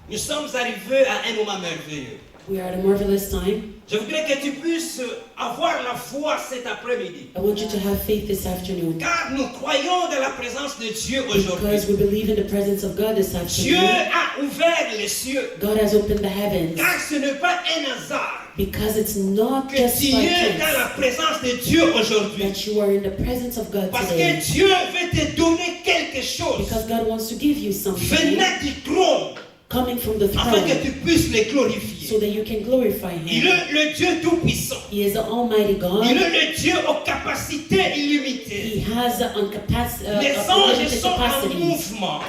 Nous sommes arrivés à un moment merveilleux. We are at a marvelous time. Je voudrais que tu puisses avoir la foi cet après-midi. I want you to have faith this afternoon. Car nous croyons dans la présence de Dieu aujourd'hui. Because we believe in the presence of God this Dieu afternoon. a ouvert les cieux. God has opened the heavens. Car ce n'est pas un hasard Because it's not que just tu by es dans la chance présence de Dieu aujourd'hui. that you are in the presence of God Parce today. que Dieu veut te donner quelque chose Because God wants to give you something venant du trône coming from the afin que throne tu puisses le glorifier. so that you can glorify Il Him. est le Dieu tout-puissant. He is the Almighty Il God. est le Dieu aux capacités illimitées. He has Les anges unlimited sont en capacities. mouvement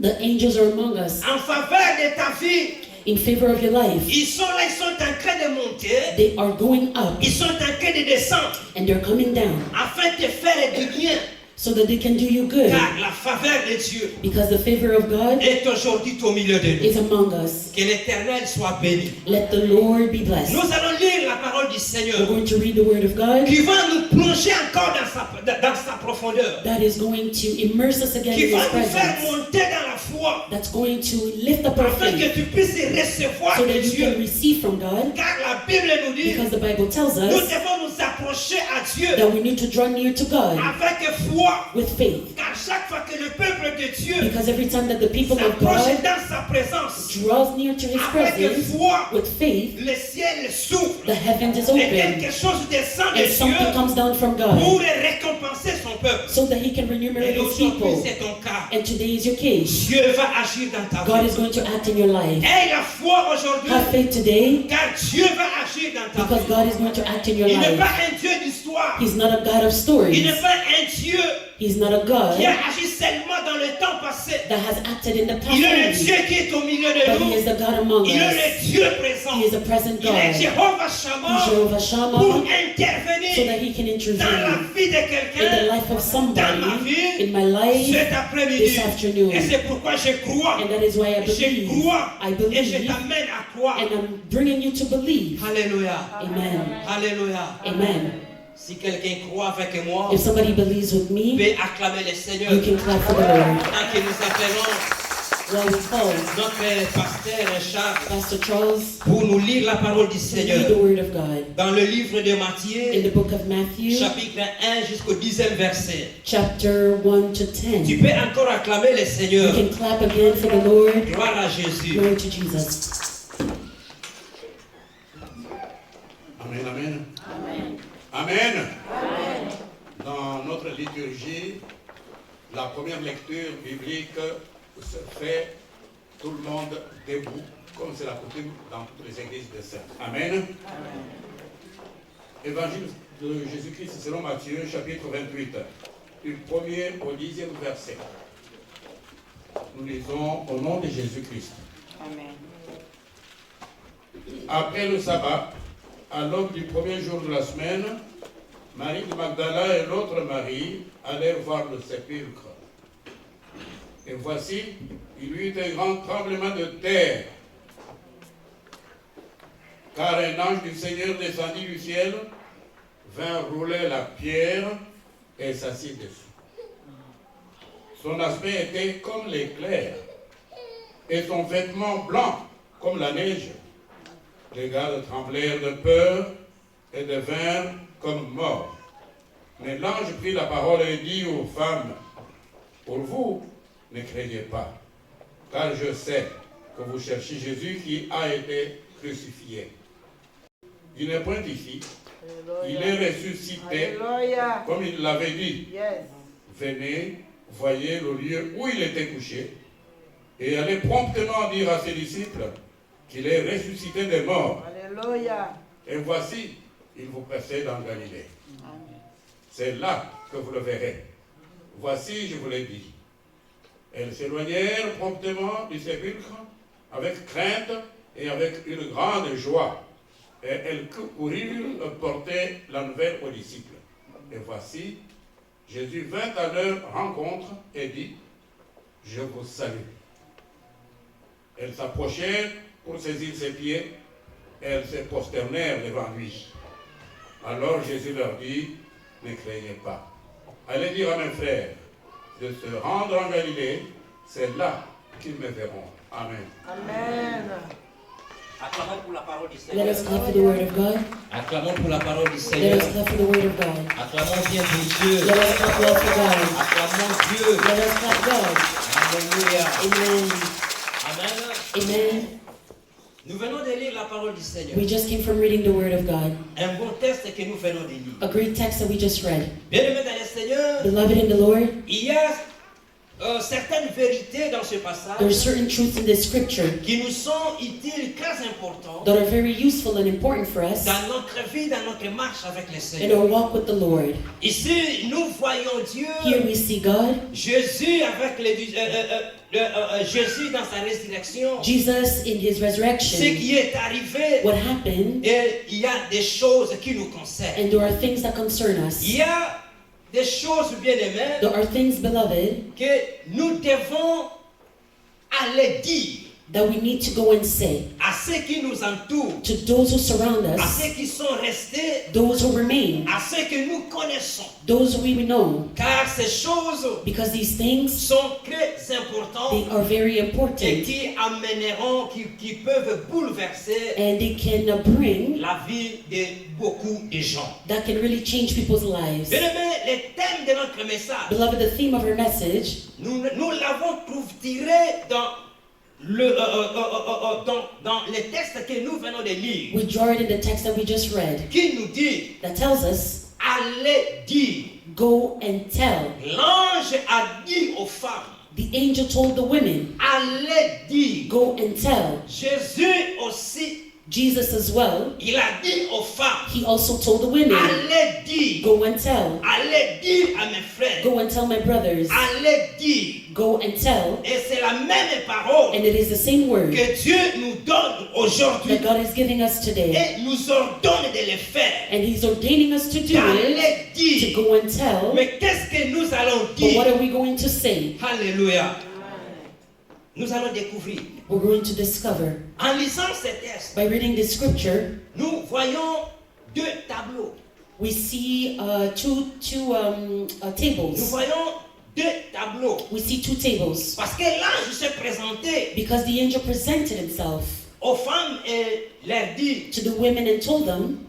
The angels are among us en faveur de ta vie. in favor of your life. Ils sont là, ils sont en train de monter. They are going up Ils sont en train de descendre and they're coming down afin de faire du bien. so that they can do you good. Car la faveur de Dieu Because the favor of God est aujourd'hui au milieu de nous. is among us. Que l'Éternel soit béni. Let the Lord be blessed. Nous allons lire la parole du We're Seigneur going to read the word of God qui va nous plonger encore dans sa profondeur. that is going to immerse us again Qui in His va nous faire presence. monter dans la foi That's going to lift up our afin que faith tu puisses recevoir so de that you can Dieu. receive from God. Car la Bible nous dit, Because the Bible tells nous us devons nous approcher à Dieu that we need to draw near to God avec foi. with faith. Car chaque fois que le peuple de Dieu Because every time that the people of s'approche God dans sa présence, draws near to His avec presence foi, with faith, le ciel s'ouvre the heavens is et open quelque chose descend de and something Dieu comes down from God pour récompenser son peuple. so that He can Et remunerate His aujourd'hui, people. c'est ton cas. And today is your case. Dieu va agir dans ta God vie. is going to act in your life. Aie la foi aujourd'hui, Have faith today car Dieu va agir dans ta because vie. God is going to act in your Il n'est life. pas un Dieu d'histoire. He's not a God of Il stories. n'est pas un Dieu He's not a God qui a agi seulement dans le temps passé. that has acted in the past Il est le only, Dieu qui est au milieu de but He nous. is the God among Il est us. le Dieu présent. He is a present Il est God. Jéhovah He's Shammah Jehovah pour Shammah so intervenir that He can dans la intervene vie de in the quelqu'un life of dans ma somebody, vie in my life, cet après-midi. this afternoon. Et c'est pourquoi je crois. And that is why I Je believe. crois. I Et je believe. t'amène à croire. And I'm bringing you to believe. Alléluia. Amen. Alléluia. Amen. Si quelqu'un croit avec moi, If somebody believes with me, peut acclamer le Seigneur. you can clap for the Lord. Tant que nous appelons While we call notre pasteur Charles Pastor Charles pour nous lire la parole du to read Seigneur. the Word of God Dans le livre de in Matthieu, the book of Matthew, chapitre 1 jusqu'au 10e verset. chapter 1 to Tu 10. peux encore acclamer le You Seigneur. can clap again for the Lord. Gloire à Jésus. Glory to Jesus. Amen, amen. Amen. Dans notre liturgie, la première lecture biblique se fait tout le monde debout, comme c'est la coutume dans toutes les églises de Saints. Amen. Évangile de Jésus-Christ selon Matthieu, chapitre 28, du 1er au 10e verset. Nous lisons au nom de Jésus-Christ. Amen. Après le sabbat, à l'aube du premier jour de la semaine, Marie de Magdala et l'autre Marie allèrent voir le sépulcre. Et voici, il y eut un grand tremblement de terre, car un ange du Seigneur descendit du ciel, vint rouler la pierre et s'assit dessus. Son aspect était comme l'éclair, et son vêtement blanc comme la neige. Les gardes tremblèrent de peur et devinrent comme morts. Mais l'ange prit la parole et dit aux femmes, pour vous, ne craignez pas, car je sais que vous cherchez Jésus qui a été crucifié. Il n'est point ici, il est ressuscité, Alléluia. comme il l'avait dit. Yes. Venez, voyez le lieu où il était couché, et allez promptement dire à ses disciples qu'il est ressuscité des morts. Alléluia. Et voici, il vous précède en Galilée. C'est là que vous le verrez. Voici, je vous l'ai dit. Elles s'éloignèrent promptement du sépulcre avec crainte et avec une grande joie. Et elles coururent porter la nouvelle aux disciples. Et voici, Jésus vint à leur rencontre et dit, je vous salue. Elles s'approchèrent pour saisir ses pieds, et elles se prosternèrent devant lui. Alors Jésus leur dit, ne craignez pas. Allez dire à mes frères de se rendre en Galilée, c'est là qu'ils me verront. Amen. Amen. Acclamons pour la parole du Let Seigneur. us clap for the word of God. Acclamons pour la parole du Let Seigneur. us clap for the word of God. Acclamons bien pour Dieu. Let us clap well for God. Acclamons Dieu. Let us clap God. Alléluia. Amen. Amen. Amen. Nous venons de lire la parole du Seigneur. We just came from reading the word of God. Un bon texte que nous venons de lire. A great text that we just read. Bien-aimés dans le Seigneur, Beloved in the Lord, il y a certaines vérités dans ce passage there are certain truths in this scripture qui nous sont utiles, très importantes that are very useful and important for us dans notre vie, dans notre marche avec le in Seigneur. our walk with the Lord. Ici, nous voyons Dieu, Here we see God, Jésus avec Jésus dans sa résurrection, Jesus in his ce resurrection, qui est arrivé, what happened, et il y a des choses qui nous concernent. and there are things that concern us. Il y a des choses, bien aimées, There are things, beloved, que nous devons aller dire that we need to go and say à ceux qui nous entourent, to those who surround à us, ceux qui sont restés, those who remain, à ceux que nous connaissons. those we know, Car ces choses because these things, sont très they importantes are very et important, qui amèneront, qui peuvent bouleverser and they can bring, la vie de beaucoup de gens. that can really change people's lives. Bien-aimés, le thème de notre message, Beloved, the theme of our message, nous l'avons tiré dans dans les textes que nous venons de lire, we draw it in the text that we just read, qui nous dit, that tells us, allez dire. go and tell. L'ange a dit aux femmes, The angel told the women, allez dire. go and tell. Jésus aussi, Jesus as well, il a dit aux femmes, he also told the women, allez dire. go and tell. Allez dire à mes frères, Go and tell my brothers. allez dire. Go and tell. Et c'est la même parole And it is the same word que Dieu nous donne aujourd'hui that God is giving us today. et nous ordonne de le faire. And he's ordaining us to do it, Allez to dire. go and tell. Mais qu'est-ce que nous allons But what dire? are we going to say? Alléluia. Nous allons découvrir. We're going to discover. En lisant ces textes, By reading this scripture, nous voyons deux tableaux. we see two Nous tables. voyons deux tableaux. We see two tables. Parce que l'ange s'est présenté Because the angel presented himself aux femmes et leur dit, to the women and told them,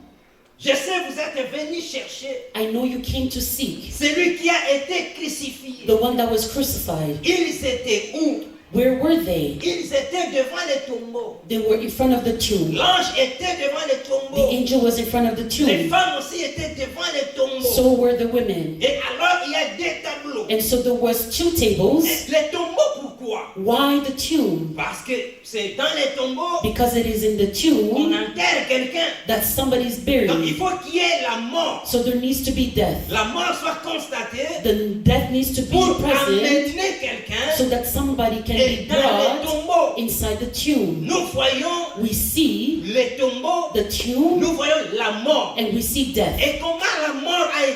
je sais vous êtes venus chercher I know you came to seek celui qui a été crucifié. the one that was crucified. Ils étaient où? Where were they? Ils étaient devant le tombeau. They were in front of the tomb. L'ange était devant le The tombeau. angel was in front of the Les tomb. femmes aussi étaient devant le tombeau. So were the women. Et alors il y a deux tableaux. And so there was two tables. Les tombeaux, pourquoi? Why the tomb? Parce que c'est dans les tombeaux Because it is in the on tomb enterre quelqu'un. that somebody's Donc il buried. faut qu'il y ait la mort. So there needs to be death. La mort soit constatée The death needs to be pour present amener quelqu'un so that somebody can et be dans les brought tombeaux. inside the tomb. Nous voyons We see les tombeaux, the tomb nous voyons la mort. and we see death. Et comment la mort a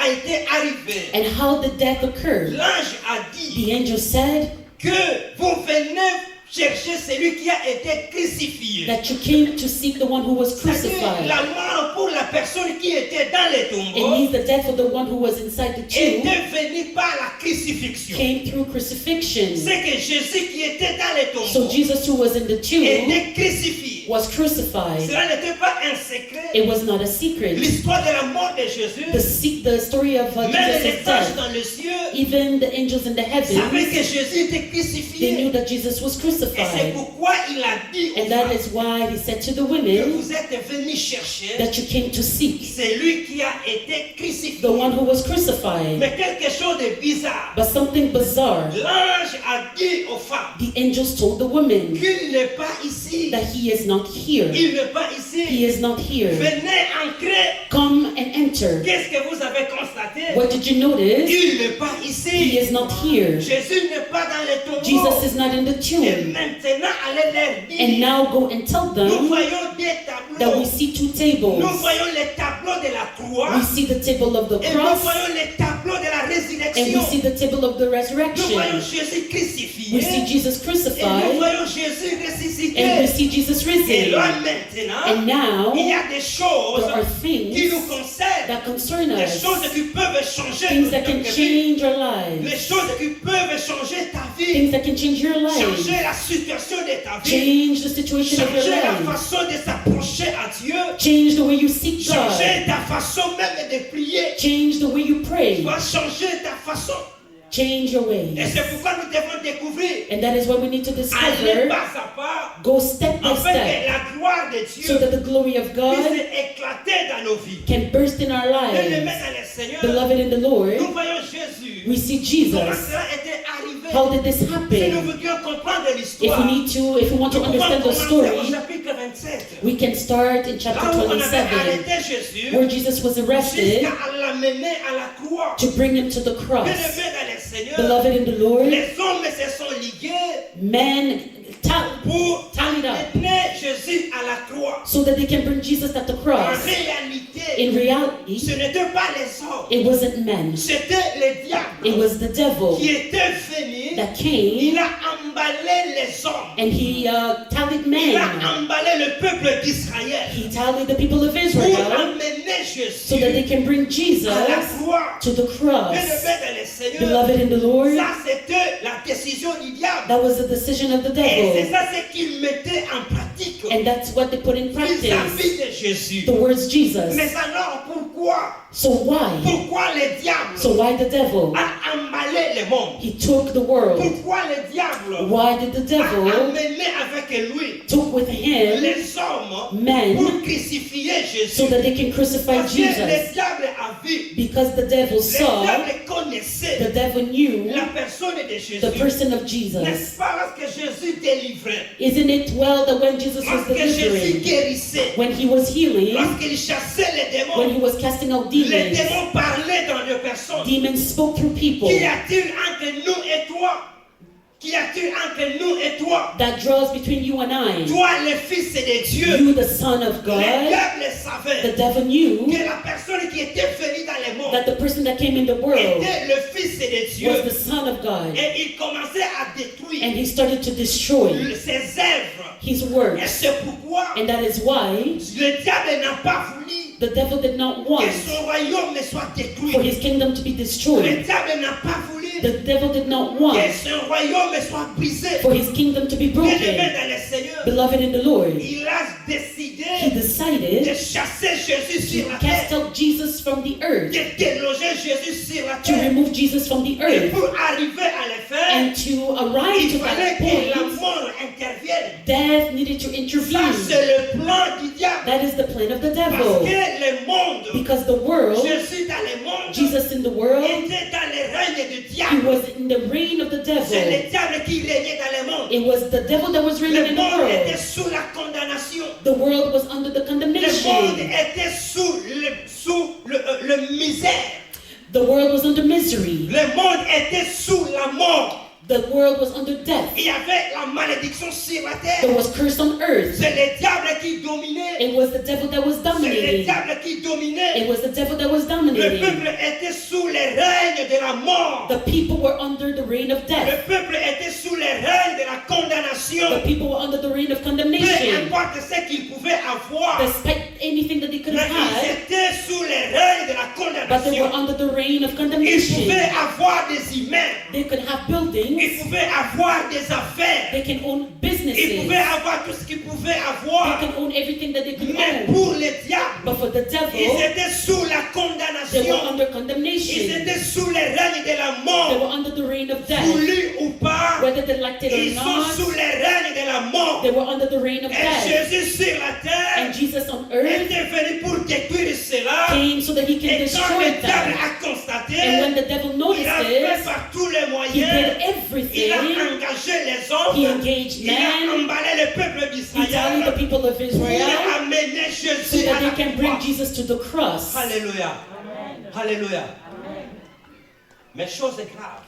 été arrivée? And how the death occurred. L'ange a dit The angel said que vous venez chercher celui qui a été crucifié. that you came to seek the one who was C'est-à-dire crucified. la mort pour la personne qui était dans les It tombeaux means the death of the one who was inside the tomb était venue par la crucifixion. came through crucifixion. C'est que Jésus qui était dans les So tombeaux Jesus who was in the tomb était crucifié. was crucified. Cela n'était pas un secret. It was not a secret. L'histoire de la mort de Jésus, The story of même Jesus' les anges death, dans les cieux even the angels in the savaient que heavens, Jésus était they crucifié. knew that Jesus was Et c'est crucified. pourquoi il a dit aux And that femmes is why he said to the que women vous êtes venus chercher that you came to seek celui qui a été crucifié. the one who was crucified. Mais quelque chose de bizarre. But something bizarre, L'ange a dit aux femmes the angels told the women qu'il n'est pas ici. that he is not here. Il n'est pas He ici. is not here. Venez entrer. Come and enter. Qu'est-ce que vous avez constaté? What did you notice? Il n'est pas He ici. is not here. Jésus n'est pas dans les tombeaux. Jesus is not in the Et tomb. maintenant, allez leur And dire. now go and tell Nous them voyons des that tableaux. we see two Nous tables. voyons les tableaux de la croix. We see the table of the Et nous cross voyons les tableaux de la and we résurrection. see the table of the Nous voyons resurrection. Jésus crucifié. We see Jesus Et nous crucified voyons Jésus and we ressuscité. see Jesus Et risen. là maintenant, And now il y a des choses there are qui nous things concernent. that concern les us, choses qui peuvent changer things that can notre vie, change our lives, les choses qui peuvent changer ta vie, things that can change your life, changer la situation de ta vie, change the situation of your changer la life, façon de s'approcher à Dieu, change the way you seek God, changer ta façon même de prier, change the way you pray, va changer ta façon. change your Et ways. c'est pourquoi nous devons découvrir, And that is what we need to aller discover, pas à pas, go step by afin que step, la gloire de so Dieu that the glory of puisse God éclater dans nos vies. can burst in our Bien-aimés lives. dans le Seigneur, Beloved in the Lord, nous voyons Jésus. we see Comment Jesus. cela était arrivé? How did this Si nous happen? voulions comprendre If l'histoire, we want to nous pouvons understand the commencer story, au chapitre 27. we can start in Là chapter où on avait 27, arrêté Jésus where Jesus was arrested jusqu'à l'amener à la croix. to bring him to the cross. Bien-aimés dans le Seigneur, Beloved in the Lord, les hommes se sont ligués men pour tallied up amener Jésus à la croix. so that they can bring Jesus at the En cross. réalité, In reality, ce n'était pas les hommes, it wasn't men, c'était le it diable was the devil qui était venu. that Il came a emballé les hommes. and he tallied Il men. a emballé le peuple d'Israël He tallied the people of pour Israel amener so that they Jésus can bring Jesus à la croix. to the cross. Bien-aimés dans le Seigneur, Beloved in the Lord, ça c'était la décision du diable. that was the decision of the Et c'est devil. ça ce qu'il mettait en pratique And that's what they put in practice. vis-à-vis de Jésus. The words Jesus. Mais alors pourquoi? So why? Pourquoi le diable So why the devil? a emballé le monde? He took the world. Pourquoi le diable Why did the a devil amené avec lui took with him les hommes men pour crucifier Jésus? so that they can crucify Parce que le Jesus? diable a vu, Because the devil le saw, diable connaissait the devil knew la personne de Jésus. the person of Jesus. N'est-ce pas lorsque Jésus délivrait, Isn't it well that when Jesus was lorsque Jésus delivering, guérissait, when he was healing, lorsqu'il chassait les when démons, he was casting out les demons, démons parlaient dans les personnes. demons spoke through people? Qu'y a-t-il entre nous et toi? Qu'y a-t-il entre nous et toi? That draws between you and I. Toi, le Fils de Dieu, You, the Son of le God, diable the savait devil knew que la personne qui était venue dans le monde that the person that came in the world était le Fils de Dieu. was the Son of God. Et il commençait à détruire And he started to destroy ses œuvres. his Et works. c'est pourquoi And that is why le diable n'a pas voulu the devil did not que want son royaume ne soit for détruit. his kingdom to be Le destroyed. diable n'a pas voulu The devil did not que want son royaume soit brisé. for his kingdom to be Bien-aimé broken. dans le Seigneur, Beloved in the Lord, il a he décidé de decided chasser Jésus to sur la cast terre, out Jesus from the earth, de déloger Jésus sur la to terre. remove Jesus from the Et earth. pour arriver à le faire, And to arrive il to fallait that que la point, mort intervienne. death needed to Ça, intervene. c'est le plan du diable. That is the plan of the Parce devil. que le monde, Because the world, Jésus dans le monde, Jesus in the world, était dans le règne du he diable. was in the reign of the C'est devil. le diable qui régnait dans le monde. It was the devil that was reigning Le in the monde était world. sous la condamnation. The world was under the Le monde condemnation. était sous le misère. The world was under misery. Le monde était sous la mort. The world was under death. Il y avait la malédiction sur la There terre. was curse on earth. C'est le diable qui dominait. It was the devil that was C'est le dominating. diable qui dominait. It was the devil that was Le dominating. peuple était sous le règne de la mort. The people were under the reign of Le death. peuple était sous le règne de la condamnation. The people were under the reign of Peu condemnation. importe ce qu'ils pouvaient avoir, Despite anything that they could mais have ils had, étaient sous le règne de la but they were condamnation. under the reign of Ils condemnation. pouvaient avoir des immeubles. They could have Ils buildings. pouvaient avoir des affaires. They can own Ils businesses. pouvaient avoir tout ce qu'ils pouvaient They avoir. can own everything that they could Mais own. pour les diables, But for the ils devil, étaient sous la they were condamnation. under Ils condemnation. étaient sous le règne de la They mort. were under the reign of death. Voulu ou pas, Whether they liked it ils or sont sous not, le règne de la mort. they were under the reign of Et death. Jésus sur la terre And Jesus on earth était venu pour détruire cela. came so that he can Et quand destroy le diable that. a constaté, And when the devil il noticed a fait this, par tous les he moyens. did Il a everything. engagé les He hommes. engaged Il a men. emballé le peuple He tallied d'Israël the people of pour Israel amener so Jésus à that la they can bring croix. Jesus to the cross. Alléluia. Alléluia. Mais chose est grave.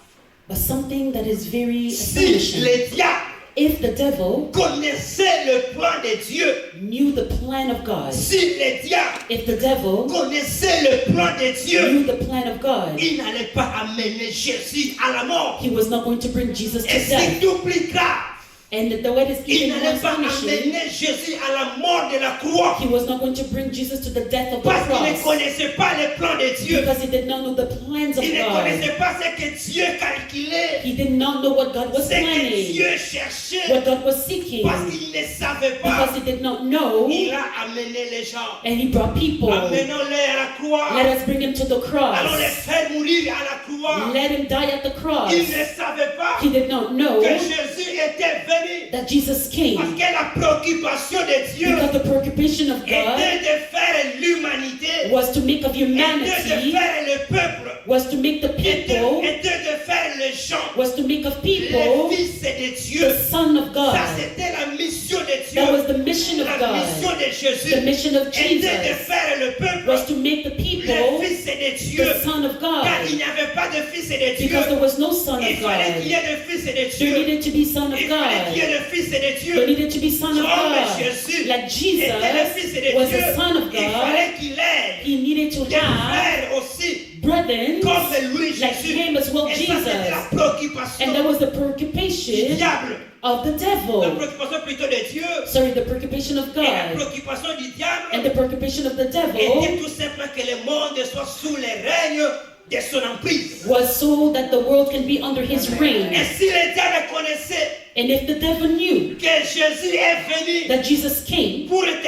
But something that is very Si astonishing. le diable If the devil connaissait le plan de Dieu, knew the plan of God, si le diable if the devil connaissait le plan de Dieu, knew the plan of God, il n'allait pas amener Jésus à la mort. he was not going to bring Jesus to Et c'est death. tout plus grave. And the way this Il even n'allait was pas punishing, amener Jésus à la mort de la croix. he was not going to bring Jesus to the death of the Parce qu'il ne cross. connaissait pas les plans de Dieu. Because he did not know the plans of Il ne God. connaissait pas ce que Dieu calculait. He did not know what God was Ce que planning, Dieu cherchait. what God was seeking. Parce qu'il ne savait pas. Because he did not know, Il a amené les gens. and he brought people. Amenons-les à la croix. Let us bring him to the cross. Allons les faire mourir à la croix. Let him die at the cross. Il ne savait pas He did not know que Jésus était venu. that Jesus Parce came. que la préoccupation de Dieu Because the preoccupation of God était de faire l'humanité, was to make of était de humanity, faire le peuple, was to make the people, était de faire les gens, was to make of les people fils de Dieu. the Son of God. Ça, c'était la mission de Dieu. That was the mission of La mission God. de Jésus The mission of était de Jesus faire le peuple, was to make the les people fils de Dieu. the Son of Car God. il n'y avait pas de fils de Dieu. Because there was no Son Il of fallait qu'il y God. ait de fils de There Dieu. needed to be Son of Il fallait qu'il y God. ait de fils de There Dieu. needed to be Son of Comme God. Jésus Like Jesus était le fils de was Dieu, the Son of il God, fallait qu'il ait he needed to des have frères aussi, brethren comme lui, like Jésus. him as well, Et ça, c'était la Jesus. préoccupation And that was the du preoccupation diable. of the La devil. préoccupation plutôt de Dieu. Sorry, the preoccupation of Et la God. préoccupation du diable And the preoccupation of the était devil tout simplement que le monde soit sous le règne de son emprise. was so that the world can be under his Et reign. si le diable connaissait And if the devil knew que Jésus est venu that Jesus came pour te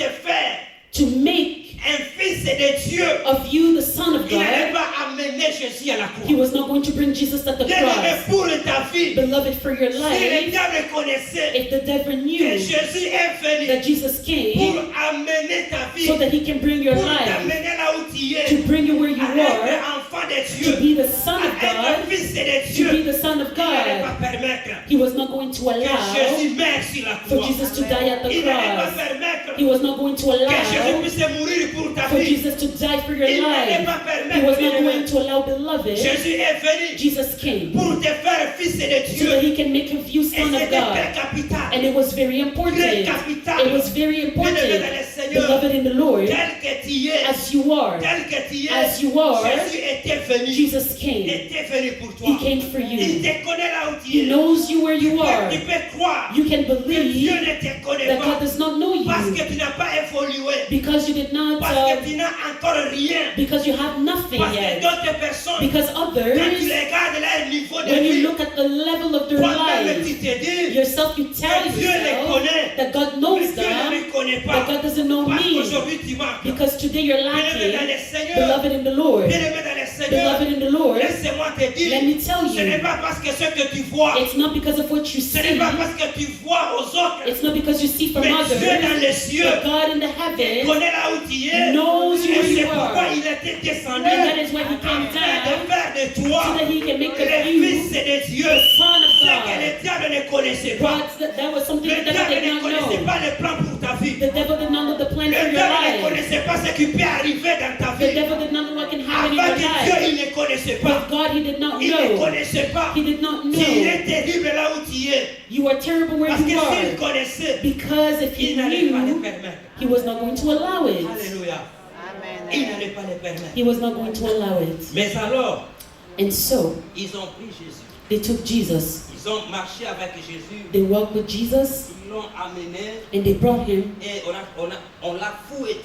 faire to make un fils de Dieu, of you the Son of il n'allait God, pas amener Jésus à la croix. he was not going to bring Jesus at the Bien-aimé, cross. pour ta vie, Beloved, for your si le life, diable connaissait if the devil que knew Jésus est venu that Jesus pour came amener ta vie, so that he can bring your pour life, t'amener là où tu es, to bring you where you à être are, enfant de to Dieu, be the Son à of être God, fils de to Dieu, be the Son of il n'allait pas God, permettre he was not going to que allow Jésus meure sur la for croix. Jesus to die at the Il n'allait pas cross. permettre He was not going to que Jésus allow puisse mourir pour ta for vie. Jesus to die for your Il n'allait life. pas He was not permettre, going to allow, beloved, Jésus est venu Jesus came pour te faire fils de so Dieu. that he can make of you Et Son of c'était très God. capital. And it was very important. It was very important. Beloved in the Lord, Tel que tu es, as you are, tel que tu es, as you are, Jésus était venu. Jesus came. Était venu pour toi. He came for Il you. te connaît là où tu He es. knows you where you are. Tu peux croire You can que Dieu believe ne te connaît that God pas does not know parce you que tu n'as pas évolué, because you did not, parce que tu n'as encore rien, because you have nothing parce que yet. d'autres personnes, Because quand tu others, regardes leur niveau de when you vie, look at the level of their toi-même life, tu te dis yourself, you tell que Dieu les yourself connaît, that God mais knows Dieu ne them, me connaît that pas. God doesn't know Parce me. qu'aujourd'hui tu manques. Because today you're Bien-aimé dans lacking, le Seigneur, beloved in the Lord, bien-aimé dans le Seigneur, beloved in the Lord, laisse-moi te dire, let me tell ce n'est you, pas parce que ce que tu vois, it's not because of what you ce n'est see, pas parce que tu vois aux autres, it's not because you see from mais others, Dieu dans les cieux but God in the te heavens connaît là où tu es, knows et where c'est you pourquoi are, il était descendu and that is why he came afin de down faire de toi so that he can make le of you fils de Dieu, the Son of ce que God. le diable ne connaissait pas. That was something Le the devil diable did ne not connaissait know. pas le plan pour ta vie. The devil did not know the plan Le for your diable ne life. connaissait pas ce qui peut arriver dans ta The vie. devil did not know what can happen in Avant your que Dieu, life. il ne connaissait pas. With God, he did not Il ne know. connaissait pas. He did not Tu know. es terrible là où tu es. You are terrible where Parce que you s'il are. connaissait, Because if he il n'allait pas le knew, permettre. he was not going to allow it. Alléluia. Il n'allait pas le permettre. He was not going to allow it. Mais alors, And so, ils ont pris Jésus. they took Jesus. Ils ont marché avec Jésus. They walked with Jesus Ils l'ont amené and they brought him et on l'a fouetté.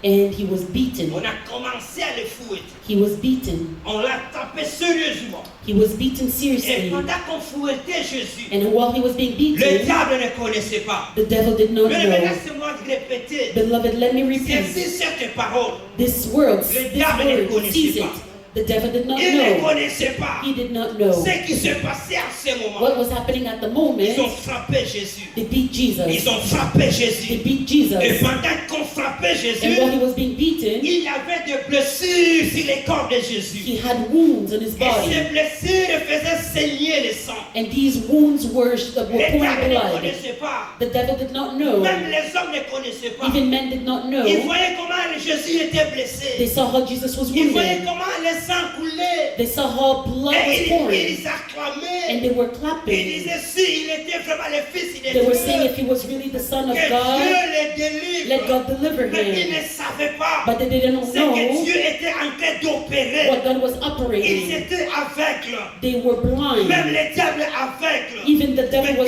and he was beaten. On a commencé à le fouetter. He was beaten. On l'a tapé sérieusement. He was beaten Et seriously. pendant qu'on fouettait Jésus, And while he was being le beaten, diable ne connaissait pas. the devil did not Mais know. laissez-moi répéter. Beloved, let me C'est repeat. si cette parole. This word diable ne sees connaissait it. pas. The devil did not Il ne know. connaissait pas He did not know ce qui se passait à ce moment. what was happening at the Ils ont moment. frappé Jésus. They beat Ils Jesus. ont frappé They Jésus. beat Et Jesus. pendant qu'on frappait And Jésus, while he was being beaten, il y avait des blessures sur les corps de Jésus. he had wounds on his Et body. ces blessures faisaient saigner le sang. And these wounds were Les pouring diables ne blood. connaissaient pas. The devil did not know. Même les hommes ne connaissaient pas. Even men did not know. Ils voyaient comment Jésus était They blessé. saw how Jesus was Ils voyaient wounded. comment le sang coulait. They saw how blood was Et pouring. ils acclamaient. And they were Ils clapping. disaient si il était vraiment le Fils de They were saying Dieu, if he was really the Son of que Dieu God, le délivre. let God deliver Mais ils him. ne savaient pas But they didn't ce que know Dieu était en train d'opérer. what God was Ils operating. étaient aveugles. They were Même blind. les diables aveugles. Even the devil Mais was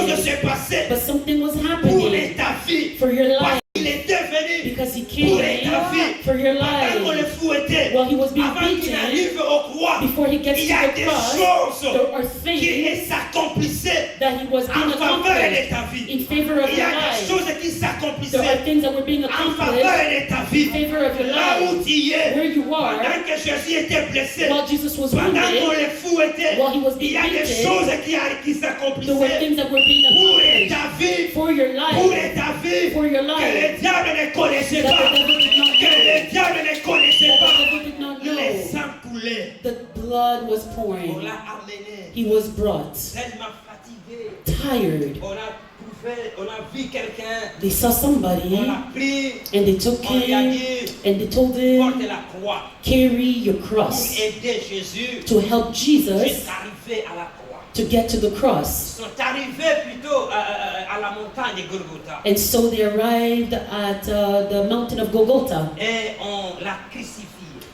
chose se passait but something was pour happening ta vie. for your life. Il était venu Because he pour ta vie. came for your Pendant qu'on le life. fouettait, While he was being avant qu'il beaten, arrive au croix, before he gets il to y a the des cross, choses there are qui things s'accomplissaient that he was being en faveur de accomplished ta vie. in favor of Il y your a des life. choses qui There are s'accomplissaient things that were being en accomplished faveur de ta vie. in favor of your Là où life. tu y es, Where you are, pendant que Jésus était blessé, while Jesus was pendant qu'on wounded, le fouettait, while he was il y being a des beaten, choses qui there were s'accomplissaient things that were being pour accomplished ta vie, for your pour life, ta vie, for your que life, le diable ne connaissait that pas, the devil did not que know, le diable ne connaissait that pas. the devil did not Les know. sangs coulaient. The blood was On pouring. l'a amené, He was brought, tellement fatigué. tired. On a vu quelqu'un, They saw on somebody l'a pris, and they took on lui a him dit, and they told porte him, la croix carry your pour cross, aider Jésus to help Jesus jusqu'à arriver à la croix. to get to the cross. Ils sont arrivés plutôt à la montagne de Golgotha And so they arrived at the mountain of Golgotha, et on l'a crucifié.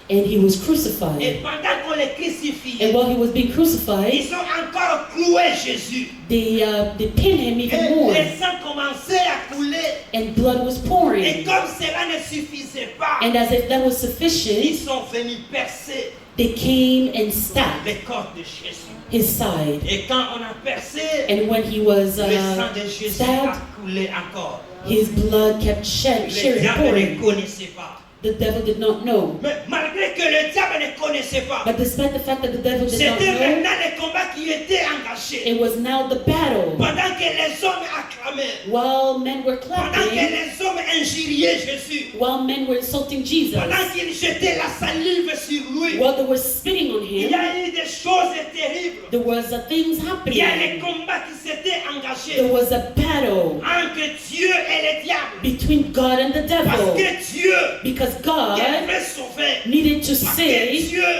and he was Et crucified. pendant qu'on le And crucifiait, while he was being crucified, ils ont encore cloué Jésus. they pinned him Et even more, les sangs commençaient à couler. and blood was Et pouring. comme cela ne suffisait pas, And as if that was ils sufficient, sont venus percer they came and stabbed le corps de Jésus. his side. Et quand on a percé, And when he was le sang de Jésus stabbed, a coulé encore. his blood kept Le sharing, diable ne pouring. connaissait pas. The devil did not know. Mais malgré que le diable ne connaissait pas, But despite the fact that the devil did not c'était know, maintenant le combat qui était engagé. it was now the battle. Pendant que les hommes acclamaient, While men were pendant que clapping, les hommes injuriaient Jésus, while men were insulting Jesus, pendant qu'ils jetaient la salive sur lui, while they were spitting on il y him, a eu des choses terribles. there was things Il y a les happening. combats qui s'étaient There engagés was a battle entre Dieu et le diable. between God and the Parce devil. que Dieu Because God devait sauver, needed to save,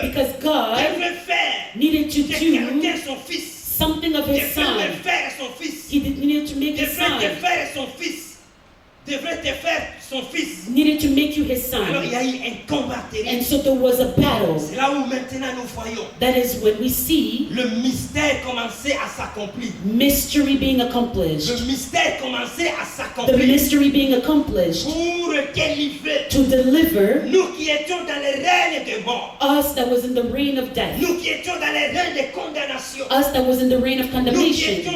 because God devait faire needed to de do quelqu'un son fils. something of his Devait son. te faire son fils. He needed to make his Devrait te son. faire son fils. Devrait te faire son fils. Needed to make you his Alors il y son. a eu un combat And terrible. so there was a battle. C'est là où maintenant nous voyons That is when we see le mystère commencer à s'accomplir. mystery being accomplished. Le mystère commencer à The s'accomplir mystery being accomplished pour délivrer to deliver nous qui étions dans le règne de mort, us that was in the reign of death, nous qui étions dans le règne de condamnation, us that was in the reign of nous qui condemnation, étions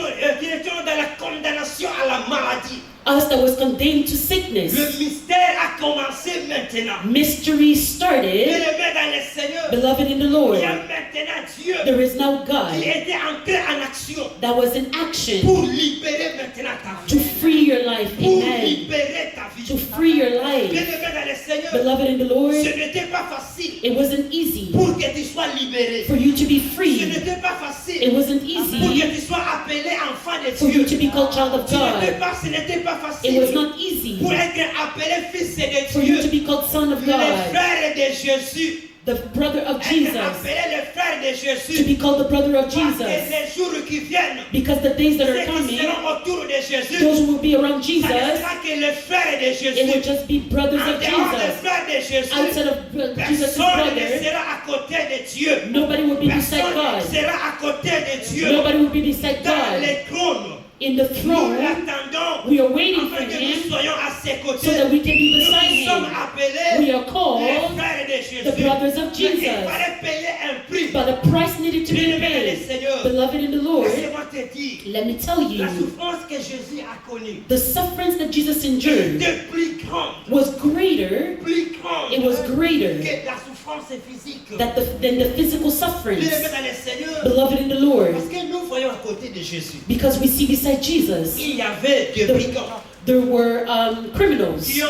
dans la condamnation à la maladie. us that was condemned to sickness. Le mystère a commencé maintenant. Mystery Et started, le met dans le Seigneur. beloved in the Il Lord. y a maintenant Dieu There is now qui God était entré en action that was in action pour libérer maintenant ta to vie. free your life. Pour Amen. libérer ta vie. To free your Bien life. aimé dans le Seigneur, Beloved in the Lord, ce n'était pas facile it wasn't easy pour que tu sois libéré. for you to be Ce free. n'était pas It facile wasn't pour easy que tu sois appelé enfant de for you to Dieu. be called child of God. Ce n'était pas It was facile not easy pour être appelé fils for de you to Dieu. be called son of Le God, frère de Jésus. the brother of Être Jesus, appelé le frère de to Jésus. be called the brother of Parce que Jesus. les jours qui viennent, Because the days that ceux are qui coming, seront autour de Jésus, those who will be around ça ne Jesus, sera que le frère de it will Jésus. just be brothers En of dehors des Jesus. frères de Jésus, Outside of Jesus' personne ne brother, sera à côté de Dieu. nobody will be beside Personne ne God. sera à côté de Dieu. Nobody will be beside Dans God. les trônes, In the nous throne, l'attendons we are waiting for afin que nous him soyons à ses so côtés. that we can be Nous beside sommes him. appelés We are les called frères de Jésus. the brothers of Mais il Jesus. fallait payer un prix. But a price needed to be Bien-aimé dans le paid. Seigneur, Beloved in the Lord, laissez-moi te dire, let me tell la you, souffrance que Jésus a connue the sufferings that Jesus endured était plus grande, was greater, plus grande it was greater que la souffrance physique. than the physical sufferings. Bien-aimé dans le Seigneur, Beloved in the Lord, parce que nous voyons à côté de Jésus, because we see beside Jesus, il y avait des brigands there were criminals qui ont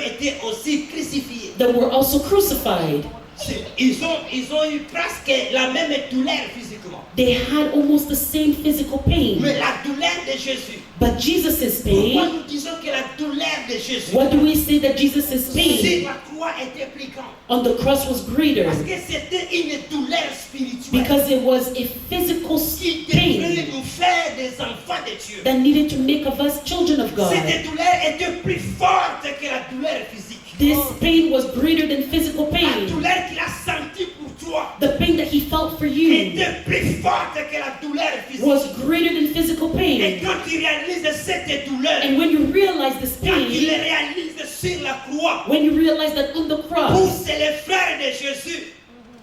été aussi crucifiés. that were also crucified. Ils ont eu presque la même douleur physiquement. They had almost the same physical pain. Mais la douleur de Jésus, But Jesus' pourquoi pain, nous disons que la douleur de Jésus what do we say that Jesus' sur pain la croix était plus grande? on the cross was greater? Parce que c'était une douleur spirituelle Because it was a physical qui devait pain nous faire des enfants de Dieu. that needed to make of us children of God. Cette douleur était plus forte que la douleur physique. This pain was greater than physical La pain. douleur qu'il a sentie pour toi the pain that he felt for you était plus forte que la douleur physique. was greater than physical Et pain. quand tu réalises cette douleur, And when you realize this quand tu le pain, réalises sur la croix, when you realize that on the cross pousse les frères de Jésus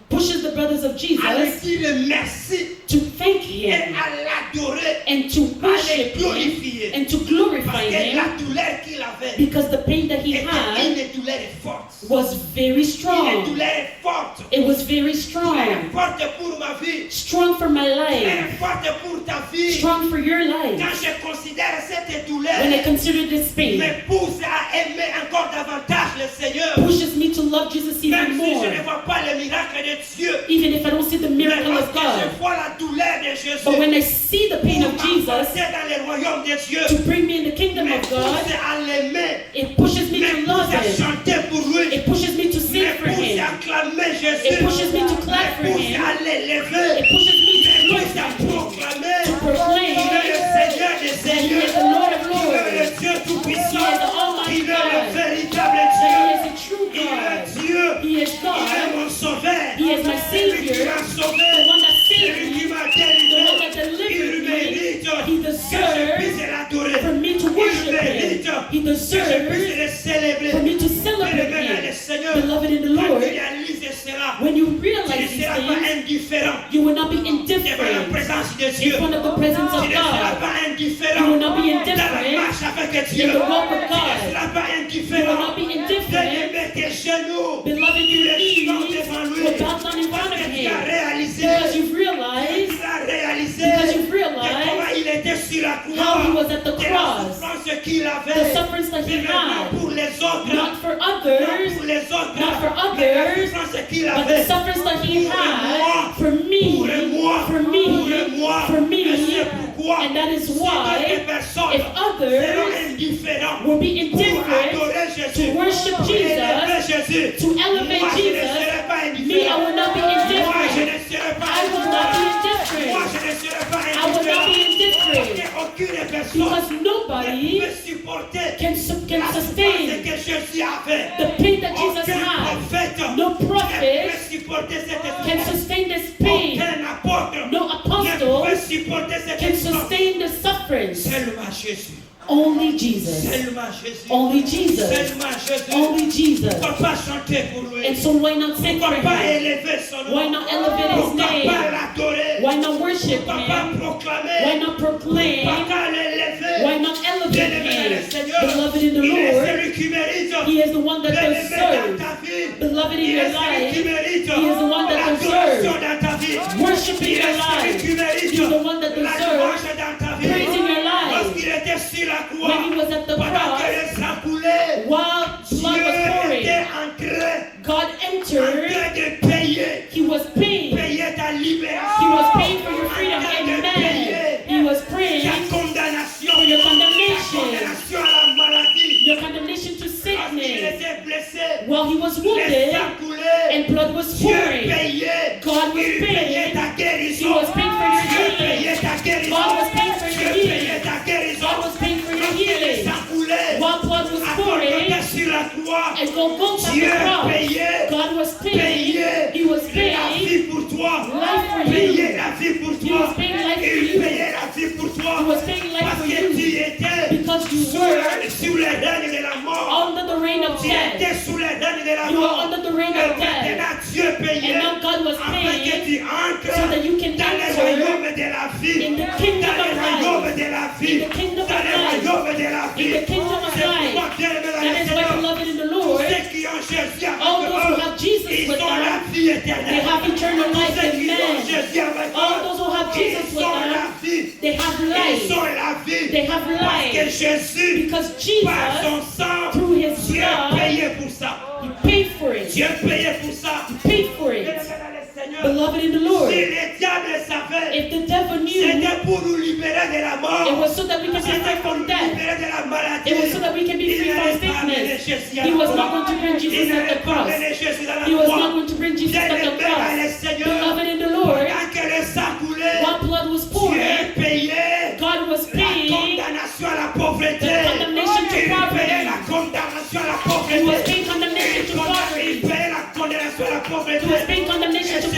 pushes the brothers of à Jesus lui dire merci to thank et him à l'adorer, and to à le worship him glorifier. and to Parce glorify que him, la douleur qu'il avait because the pain that he était had une douleur forte. was very Une strong. douleur forte. It was very Elle strong. est forte pour ma vie. Strong for my Elle life. est forte pour ta vie. Strong for your Quand life. je considère cette When I douleur, consider this pain, me pousse à aimer encore davantage le Seigneur. pushes me to love Jesus even Même si more. je ne vois pas le miracle de Dieu, Even if I don't see the mais miracle parce of que God. je vois la douleur de Jésus, But when I see the pain of pour Jesus m'apporter dans le royaume de Dieu, to bring me in the kingdom me of God, pousse à l'aimer, it pushes me me to love pousse à him. chanter pour lui, It pushes me to me sing for pousse him. à acclamer It Jésus, pushes me to clap for me pousse him. à l'élever, It pushes me me to pousse à glorify him. proclamer To proclaim qu'il est le Seigneur des that he seigneurs, is the Lord of qu'il est le Lords, Dieu tout-puissant, He is the Almighty qu'il est le God, véritable that he Dieu, is a true il est God. Dieu, He is il est God, mon sauveur, He is my celui qui Savior, m'a the sauvé, one that saved celui me, qui m'a the one délivré, that delivered il me. mérite He que je deserves puisse l'adorer, for me to il worship mérite him. He que je puisse deserves le célébrer. for me to Bien-aimé celebrate dans le him. Seigneur, Beloved in the quand Lord, tu réalises cela, when you tu realize ne these seras pas things, indifférent you will not be devant la indifferent présence de in Dieu. front of the presence Tu of ne seras God. pas You indifférent will not be dans la indifferent marche avec in Dieu. the walk with Tu ne God. seras pas You will indifférent. not be indifferent. Bien-aimé, tes genoux, Beloved, tu your les knees tends devant lui. will bow down in front Parce of que tu as him. réalisé, Because you've realized tu as réalisé Because you've que realized comment il était sur la croix, how he was at the de la cross, souffrance qu'il the avait, sufferings that he mais maintenant had, pour les autres, not for non others, pour les autres, not for mais la others, souffrance qu'il but the avait, sufferings that he pour had moi, for me, pour moi, for me, pour moi, for me, et c'est pourquoi, and that is si why, d'autres personnes if seront others indifférents will be pour indifferent adorer Jésus, to worship pour élever Jesus, Jésus, to elevate moi je ne Jesus, serai pas me, I indifférent. will not be Moi je indifferent. ne serai pas I will not be indifférent. Moi indifferent. je ne serai pas I will not be indifférent. Parce indifferent. qu'aucune personne Because ne nobody peut supporter can la souffrance sustain que Jésus avait. the pain that Jesus Aucun had. prophète No ne peut prophet supporter cette can souffrance. sustain this pain. Aucun apôtre No ne apostle peut supporter cette can souffrance. sustain the sufferings. Seulement Jésus. Only Jesus. Seulement Jésus. Only Jesus. Seulement Jésus. Only Jesus. Pourquoi pas chanter pour lui? And so why not sing for Pourquoi pas him? élever son nom? Why not elevate his Pourquoi pas name? l'adorer? Why not worship Pourquoi pas him? proclamer? Why not proclaim? Pourquoi l'élever? Why not elevate Bien-aimé dans le him? Seigneur, Beloved in the il est Lord, celui qui mérite. he is the one that Bien-aimé dans deserves. ta vie. Beloved in Il your est celui qui life, mérite. he is the one that L'adoration deserves. dans ta vie. Worship in Il your est celui life. qui mérite. He is the one that La deserves. louange dans ta vie. Praise in your life. Lorsqu'il était sur la croix, When he was at the pendant que cross, le sang coulait, while Dieu blood was pouring, était en train God entered. de payer. He was paying. Payer ta He libération. was paying for your freedom. Amen. He was praying Ta condamnation. for your condemnation. Condamnation à la maladie. Your condemnation to Lorsqu'il sickness. était blessé, While he was le wounded sang coulait. and blood was Dieu pouring, payait. God was Il payait paying. ta He guérison. was paying for your Dieu healing. payait ta guérison. God was paying for Dieu your payait healing. ta guérison. God was paying for your Lorsque le healing. sang coulait, While blood was à pouring Golgotha sur la croix, and Golgotha Dieu the cross, payait. God was paying. He was la paying vie pour toi. life for Payait you. la vie pour He toi. was paying life for Il you. payait la vie pour toi. He was paying life Parce for que tu you. étais Because you were sous le règne de la mort. under the reign of Tu death. étais sous le règne de la You were mort. under the reign Et of death. maintenant Dieu payait. And now God was Afin que paying tu entres so that you can dans le enter royaume de la vie. in the kingdom Dans le of royaume life. de la In vie. the kingdom Dans of le life. royaume de la vie. In the kingdom of C'est pourquoi, life. bien-aimé dans That le is why, Seigneur, beloved in the tous Lord, ceux qui ont Jésus avec all those who eux, have Jesus ils with ont la them, vie éternelle. they have eternal Tous life. ceux qui ont Amen. Jésus avec All eux, those who have Jesus ils with ont la them, vie. they have Ils life. ont la vie. They have Parce que life. Jésus, Because par Jesus, son sang, through his Dieu a blood, payé pour ça. he paid for it. Dieu a payé pour ça. He paid for it. Bien-aimé dans le Seigneur, Beloved in the Lord, si le diable savait, if the devil knew, c'était pour nous libérer de la it mort. was so that we can be C'était free pour from nous death. libérer de la maladie. It was so that we can be free from sickness. He was not going to bring Il Jesus at n'allait the pas cross. amener Jésus dans la He was not croix. going to bring Jesus at the Bien-aimé dans le cross. Seigneur, Beloved in the Lord, quand que le sang coulait, while blood was Dieu pouring, payait God was la paying. condamnation à la pauvreté. The condemnation to Il poverty. payait la condamnation à la He was pauvreté. paying condemnation to Il poverty. payait la condamnation à la pauvreté. He was paying condemnation Et to c'est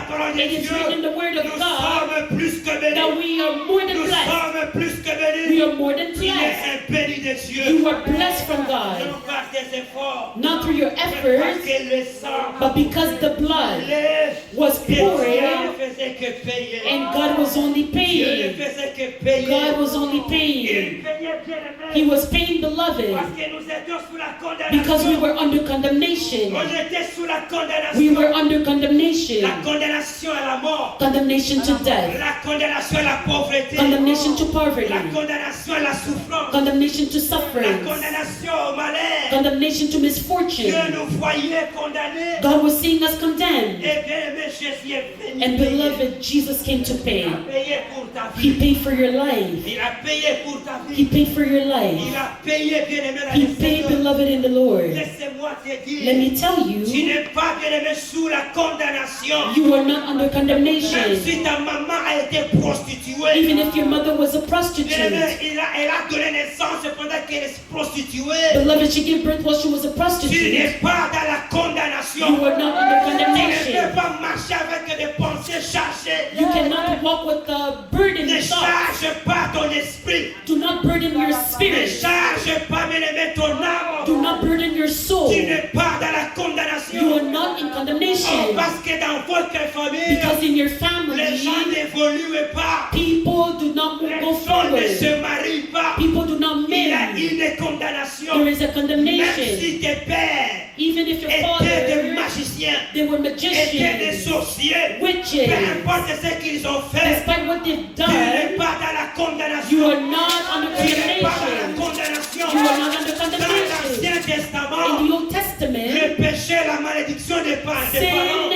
la parole de It is Dieu, written in the word of nous God sommes plus que bénis. that we are more than Nous blessed. sommes plus que bénis. We are more than Tu es blessed. un béni de Dieu. You are blessed from God, Non par tes efforts, not through your mais parce efforts, que le sang, but because the blood was et Dieu ne poured faisait que payer. and God was only Dieu ne paying. faisait que payer. God was only Il paying. payait bien He aimé. was paying, beloved, Parce que nous étions sous la because we condamnation. were under condemnation. On était sous la condamnation. We were under condemnation. La condamnation à la mort. Condemnation to death. La condamnation à la pauvreté. Condemnation to poverty. La condamnation à la souffrance. Condemnation to La suffering. condamnation au malheur. Condemnation to Dieu misfortune. nous voyait condamnés. God was seeing us condemned. Et bien aimé, Jésus est venu And payer. beloved, Jesus came to Il pay. a payé pour ta He vie. paid for your life. Il a payé pour ta He vie. paid for your Il life. a payé bien aimé dans He le paid, Seigneur. beloved, in the Lord. Laissez-moi te Let dire, me tell tu you, n'es pas bien aimé sous la condamnation. you are not under Même condemnation. si ta maman a été prostituée. Even if your mother was a Bien aimé, prostitute. elle a donné naissance pendant qu'elle est prostituée. Beloved, she gave birth while she was a Tu prostitute. n'es pas dans la condamnation. You are not under Tu ne peux condemnation. pas marcher avec des pensées chargées. You cannot walk with the burden Ne thoughts. charge pas ton esprit. Do not burden your Ne spirit. charge pas, bien aimé, ton âme. Do not burden your soul. Tu n'es pas dans la You condamnation. are not in Oh, condemnation. parce que dans votre famille, Because in your les family, gens n'évoluent pas. people do not Les go gens ne forward. se marient pas. People do not Il y a marry. une condamnation. There is a Même condemnation. si tes pères Even if your étaient des father, magiciens, they were étaient des magicians, sorciers, witches, peu importe ce qu'ils ont fait, despite what they've tu n'es done, pas dans la you condamnation. are not under Tu n'es pas dans la condemnation. condamnation. You are not under Dans condemnation. l'Ancien In Testament, the Old Testament, le péché, la malédiction des parents sin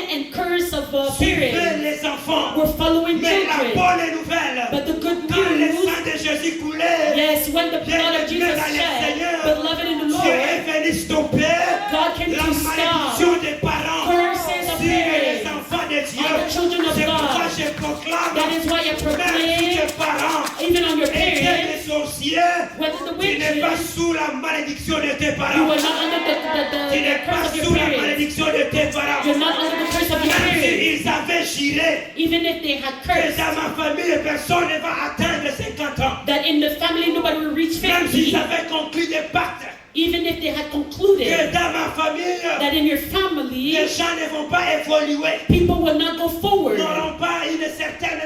and curse of suivaient parents les enfants. were following Mais la children. bonne nouvelle, But the good quand le news, sang de Jésus coulait, yes, when the blood of Jesus shed, beloved in the Dieu Lord, est venu stopper God came la to stop malédiction des parents curses of sur les parents enfants de Dieu. on the children of C'est pourquoi God. je proclame, That is why I même si proclaim, tes parents even on your étaient parents, des sorciers, whether the tu n'es pas witches, sous la malédiction de tes you parents. are not under Tu the n'es pas curse of sous your la parents. malédiction de tes parents. You're not under the curse of your Même parents. s'ils avaient juré Even if they had que cursed, dans ma famille, personne ne va atteindre 50 ans. that in the family nobody will reach Même s'ils 50, avaient conclu des pactes, even if they had que concluded dans ma famille, that in your les family, gens ne vont pas évoluer, people will not go forward. n'auront pas une certaine,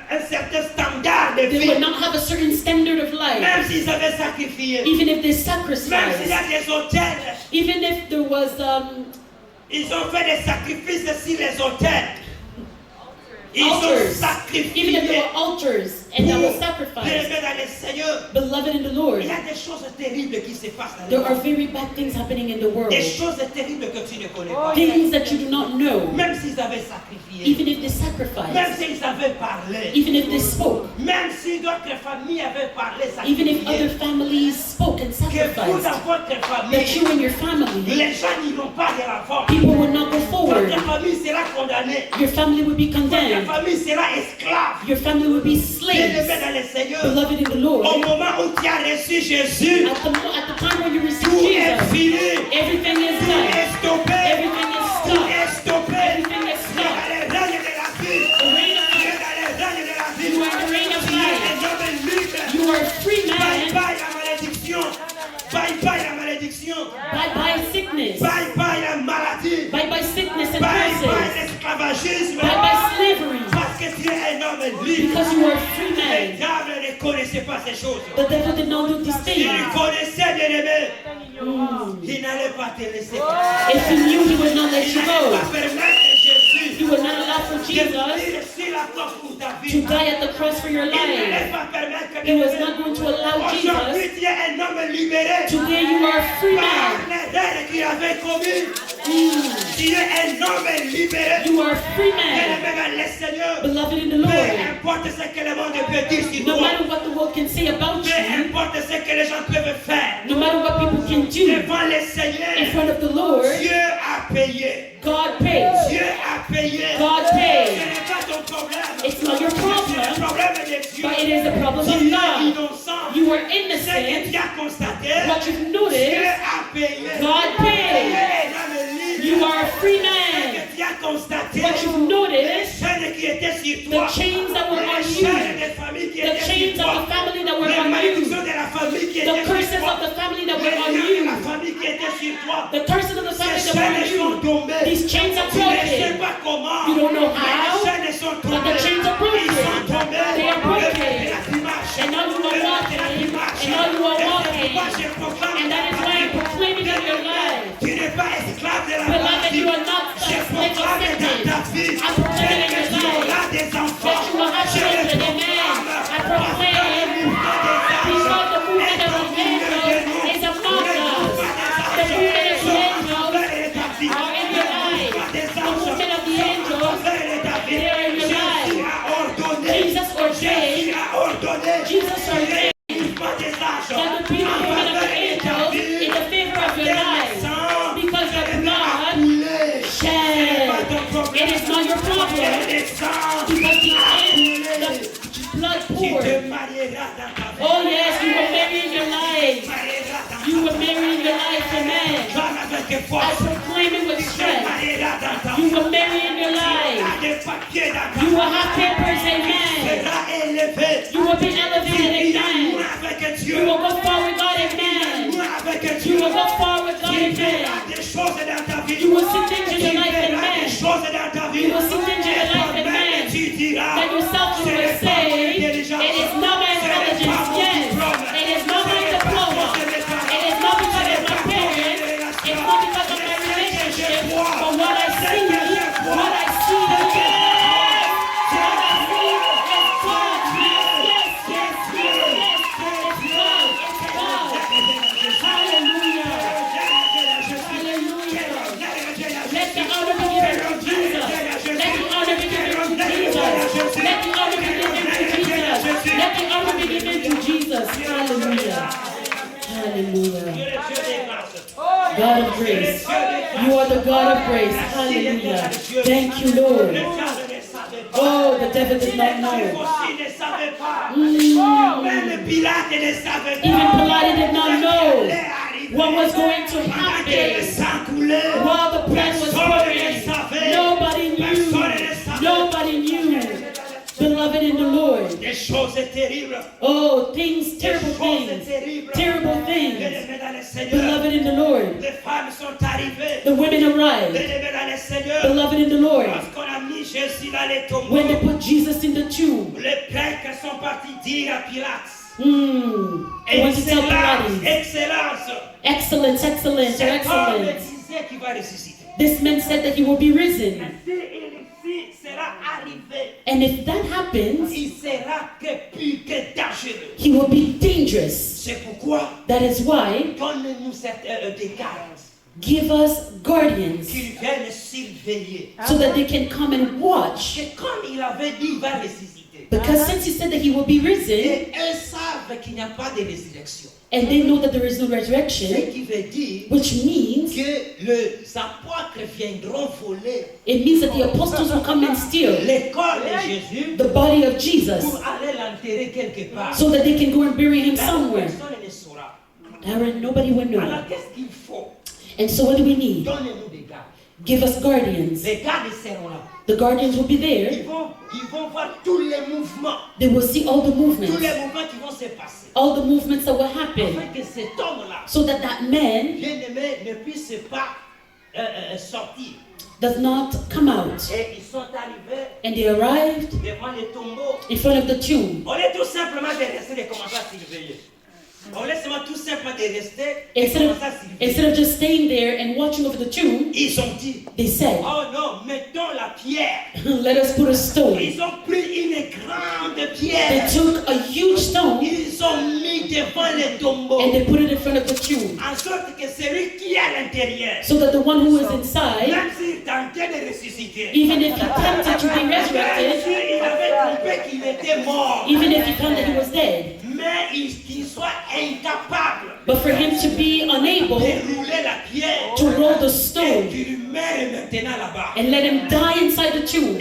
un certain standard de They vie. will not have a certain standard of life. Même s'ils avaient sacrifié, Even if they même s'il y a sacrificed, des hôtels, even if there was ils ont fait des sacrifices sur les hôtels. Ils ont altars, even if sacrifié there were altars and that was pour sacrificed, bien dans le Seigneur. beloved in the Lord, Il y a des choses terribles qui se passent dans there le are monde. very bad things happening in the world. Des choses terribles que tu ne connais pas. Things that you do not know, Même s'ils avaient sacrifié, even if they même sacrificed, s'ils avaient parlé, even if they spoke, même si d'autres familles avaient parlé, even if sacrifié, other families spoke and que vous sacrificed, dans votre that famille, you and your family, les gens n'iront pas de l'avant. people will not go forward. Votre famille sera condamnée. Your family will be Votre condemned. famille sera esclave. Your family will be Bien-aimé slaves. dans le Seigneur, Beloved in the au Lord, moment où tu as reçu Jésus, at the time when you receive tout est Jesus, fini. everything is Tout done. est stoppé. Everything is Tout stopped. est stoppé. Everything is Tu es dans stopped. les règnes de la vie. The reign of Tu es dans les règnes de la vie. You are the reign of Tu es life. un homme libre. You are a free Bye man. bye la malédiction. Bye bye la malédiction. Bye bye sickness. Bye bye la maladie. Bye bye sickness and Bye bye curses. l'esclavagisme. Bye bye slavery. Parce que tu es un homme libre. Because you are a free Le man. diable ne connaissait pas ces choses. The devil did not do these Il things. connaissait, bien-aimé. Il n'allait pas te laisser passer. If he knew, he would not let Il you n'allait pas go. permettre Jésus He would not allow for de Jesus mourir sur la croix pour ta to vie. die at the cross for your Il n'allait life. pas permettre que He was not going to allow aujourd'hui Jesus. tu es un homme libéré Today you are a free par man. l'erreur qu'il avait commis. Tu es un homme libéré. You are a free man. Bien-aimé dans le Seigneur, Beloved in the peu Lord. importe ce que le monde peut dire sur No toi, matter what the world can say about peu you, importe ce que les gens peuvent faire, no matter what people can do devant le in Seigneur, front of the Lord, Dieu a payé. God pays. Dieu a payé. God Ce pays. n'est pas ton problème. It's not your C'est le problem, problème de Dieu. but it is the problem Tu of es God. innocent. You are Ce que innocent. tu as constaté, What you've Dieu noticed, a payé. God Tu paid. es un homme libre. You are a free Ce man. que tu as constaté but you've les noticed chaînes qui étaient sur the toi, chains that were on les you, chaînes des familles qui the étaient chains sur of toi, the family that were les on you, malédictions de la famille qui the étaient curses sur toi, of the family that les were on liens de la you, famille qui étaient sur toi. the curses of the family Ces that were chaînes sont on you. tombées. These chains are Tu ne sais broken. pas comment, You don't know mais how, les chaînes sont but tombées. the chains are broken. Ils sont tombés. They are broken. Et And now you are walking, and now you are walking, and that is why I'm proclaiming in your life. Tu n'es pas esclave de la Beloved, you are not Je a slave of proclame dans Satan. ta vie I'm proclaiming in que your tu auras life des enfants. that you will have Je le children. Amen. I proclaim because the movement of the angels is among us. The movement of the angels are in your life. The movement of the angels, they are in your life. Jesus ordained. Jesus ordained. That the people movement of the angels in the favor of your life. Because the blood shed. It is not your problem. Because the blood poured. Oh yes, you were married in your life. You were married in your life, amen. I proclaim it with strength. You were married in your life. You will have papers, amen. You will be elevated, amen. You will go far with God, amen. You will go far with God, amen. You will see things in your life, amen. You will see things in your life, amen. That yourself you will say, it is not my intelligence, yes. It is not my diploma. It is not because of my parents. It's not because of my relationship. But what I see, yes. What I see is God. Yes, yes, yes, yes. It's God. It's God. Hallelujah. Hallelujah. Let the honor be given to Jesus. Let the honor be given to Jesus. Let the honor be given to Jesus. Let the honor be given to Jesus. Hallelujah. Hallelujah. God of grace. You are the God of grace. Hallelujah. Thank you, Lord. Oh, the devil did not know. Even Pilate did not know what was going to happen while the blood was pouring. Nobody knew. Nobody knew. Beloved in the Lord. Oh, things, terrible things. Terrible things. Beloved in the Lord. The women arrived. Beloved in the Lord. When they put Jesus in the tomb. I want to tell Pilate. Excellence, excellence, excellence. This man said that he will be risen. And if that happens, he will be dangerous. That is why, give us guardians so that they can come and watch. Because since he said that he will be risen, and they know that there is no resurrection, which means it means that the apostles will come and steal the body of Jesus so that they can go and bury him somewhere. Nobody will know. And so what do we need? Give us guardians. The guardians will be there. They will see all the movements. All the movements that will happen. So that that man does not come out. And they arrived in front of the tomb. Instead of just staying there and watching over the tomb, they said, let us put a stone. They took a huge stone and they put it in front of the tomb, so that the one who is inside, even if he attempted to be resurrected, even if he found that he was dead, but for him to be unable to roll the stone and let him die inside the tomb.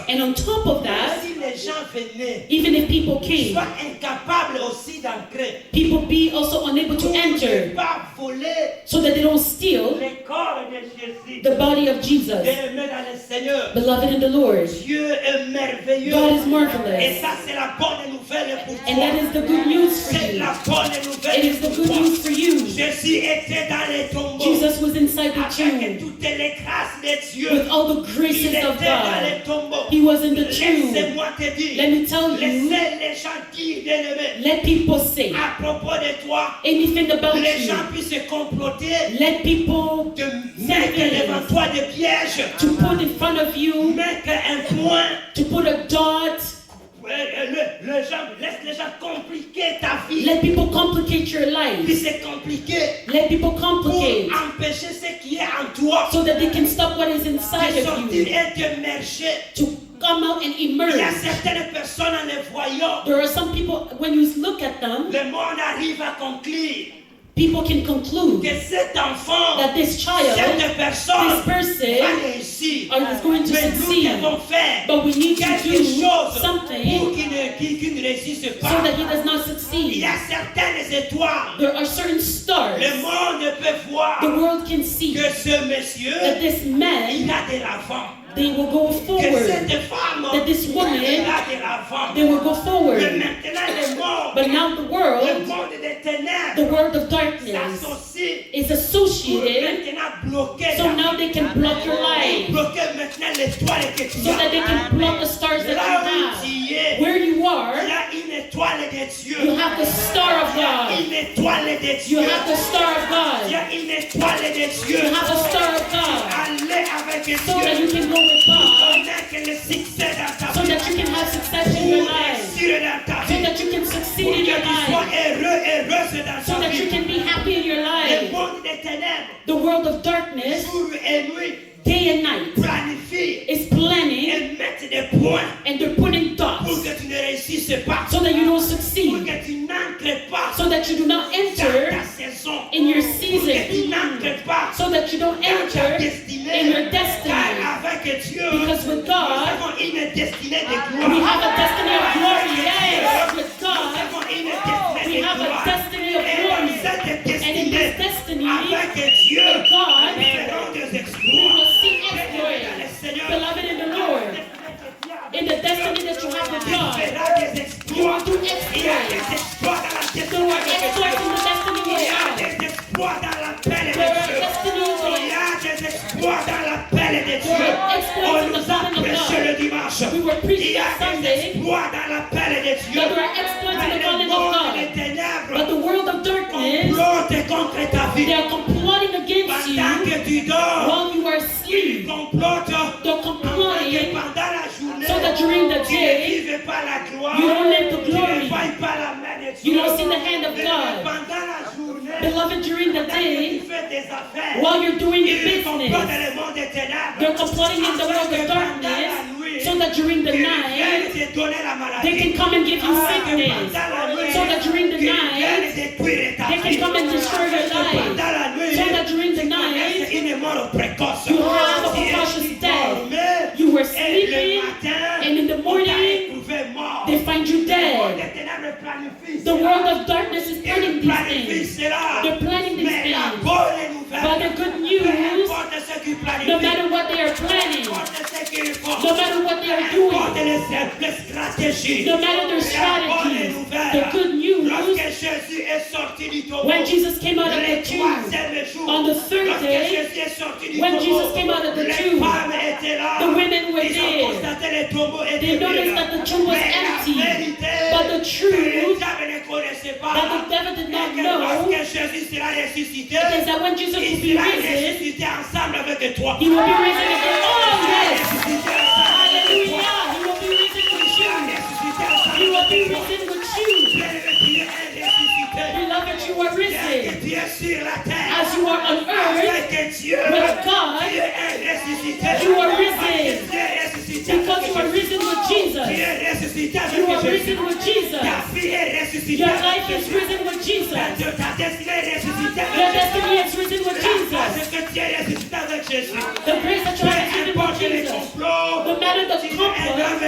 And on top of that, gens venaient, Even if people came, soient incapables aussi d'entrer. people be also unable to Pour ne enter pas voler so that they don't steal le corps de Jésus. the body of Jesus. Bien-aimés dans le Seigneur, Beloved in the Lord, Dieu est merveilleux. God is Et marvelous. ça, c'est la bonne nouvelle pour And toi. that is the good news for C'est you. la bonne It nouvelle is the pour good toi. news for you. Jésus était dans les tombeaux. Jesus was inside the Avec tomb toutes les grâces de Dieu. with all the Il graces était of dans God. les tombeaux. He was in the tomb. Laissez-moi te dire. Let me tell Laissez you, les gens dire, bien-aimés, let people say à propos de toi, anything about les gens you. puissent se comploter, Let people de mettre devant toi des pièges, to put in front of you, mettre un point. to put a dot. Laisse les gens compliquer ta vie. Let people complicate your life. Puis c'est compliqué Let people pour complicate empêcher ce qui est en toi so that they can stop what is de inside of sortir you, et d'émerger. to come out and Il y a emerge. certaines personnes en les voyant, There are some people, when you look at them, le monde arrive à conclure people can conclude que cet enfant, that this child, cette personne this person, va réussir. is going to Mais nous succeed. devons faire But we need to quelque do chose something pour qu'il ne réussisse so pas. that he does not Il succeed. y a certaines étoiles. There are certain stars. Le monde peut voir The world can see que ce monsieur, that this man, il a de l'avant. they will go Que forward. cette femme, That this woman, elle a de l'avant. They will go Mais forward. maintenant, le monde, But now the le world, monde des ténèbres, the world of darkness, s'associe is pour associated, maintenant bloquer so now they can block your life, bloquer maintenant l'étoile que tu so that they as. can block the stars that Là où you have. tu es, Where you il are, y a une étoile de Dieu. you have the star of Il y a God. une étoile de You Dieu. have the star of Il y God. a une étoile de Dieu. You have the star of God. Allez avec So that you Dieu. can go with God, Connaître le succès dans ta so vie. that you can have success in your Pour life, réussir dans ta so vie. that you can succeed Pour in que your tu sois life, heureux, heureuse dans so ta that you vie. can be happy in your Le life. monde des ténèbres, The world of darkness, jour et nuit, day and night, planifie is planning, et mettre des points and they're putting pour dots que tu ne réussisses pas. so that you don't Pour succeed, que tu n'entres pas so that you do not dans enter ta saison. in your Pour que tu season, n'entres pas so that you don't dans ta enter destinée. in your destiny. Car avec Dieu, Because with nous God, avons une destinée de gloire. we have a destiny of glory. Yes, with Nous God, avons une destinée we de have a gloire. destiny of Et dans glory. cette And in this destinée, destiny, avec Dieu, with God, nous ferons des we exploits. will see Dans le exploits. Seigneur, Beloved in the Lord, in the destiny that you have with tu God, feras des exploits. you will do Il y a des exploits. exploits dans la There destinée are de exploits in Dieu. the destiny Il y of a God. des exploits dans l'appel de There are Dieu. destinies Il y a des exploits dans l'appel de Dieu. On nous a prêché le dimanche. We were Il preaching y a on des Sunday exploits dans l'appel de Dieu. that there are exploits in the Mais calling le of monde des God. ténèbres But the world of darkness, complote contre ta they vie. are complotting against Pendant you que tu dors, while you are ils asleep. complotent They're que complotting pendant la journée, so that during the tu ne day, vives pas la gloire. you don't live the Tu ne glory. vois pas la main de Dieu. You don't see the hand of Mais God. pendant la journée, Beloved, during the pendant que tu day, fais tes affaires, while you're doing your ils complotent business, le monde des ténèbres. they're complotting in the world of darkness so that during the night, they can come and give you sickness. So that during the night, they can come and destroy your life. So that during the night, you have a precocious death. You were sleeping, and in the morning, they find you dead. The world of darkness is planning these things. They're planning these things. But the good news, no matter what they are planning, no matter what they are doing, no matter their strategies, the good news, when Jesus came out of the tomb, on the third day, when Jesus came out of the tomb, the women were there. They noticed that the tomb was empty, but the truth that the devil did not know is that when Jesus will be risen, he will be risen again. Oh yes! Hallelujah! He will be risen with you. He will be risen with you. Beloved, you are risen. As you are on earth with God, you are risen. Because you are risen with Jesus. You are risen with Jesus. Your life is risen with Jesus. Your destiny is risen with Jesus. The grace that you have risen with Jesus. No matter the complot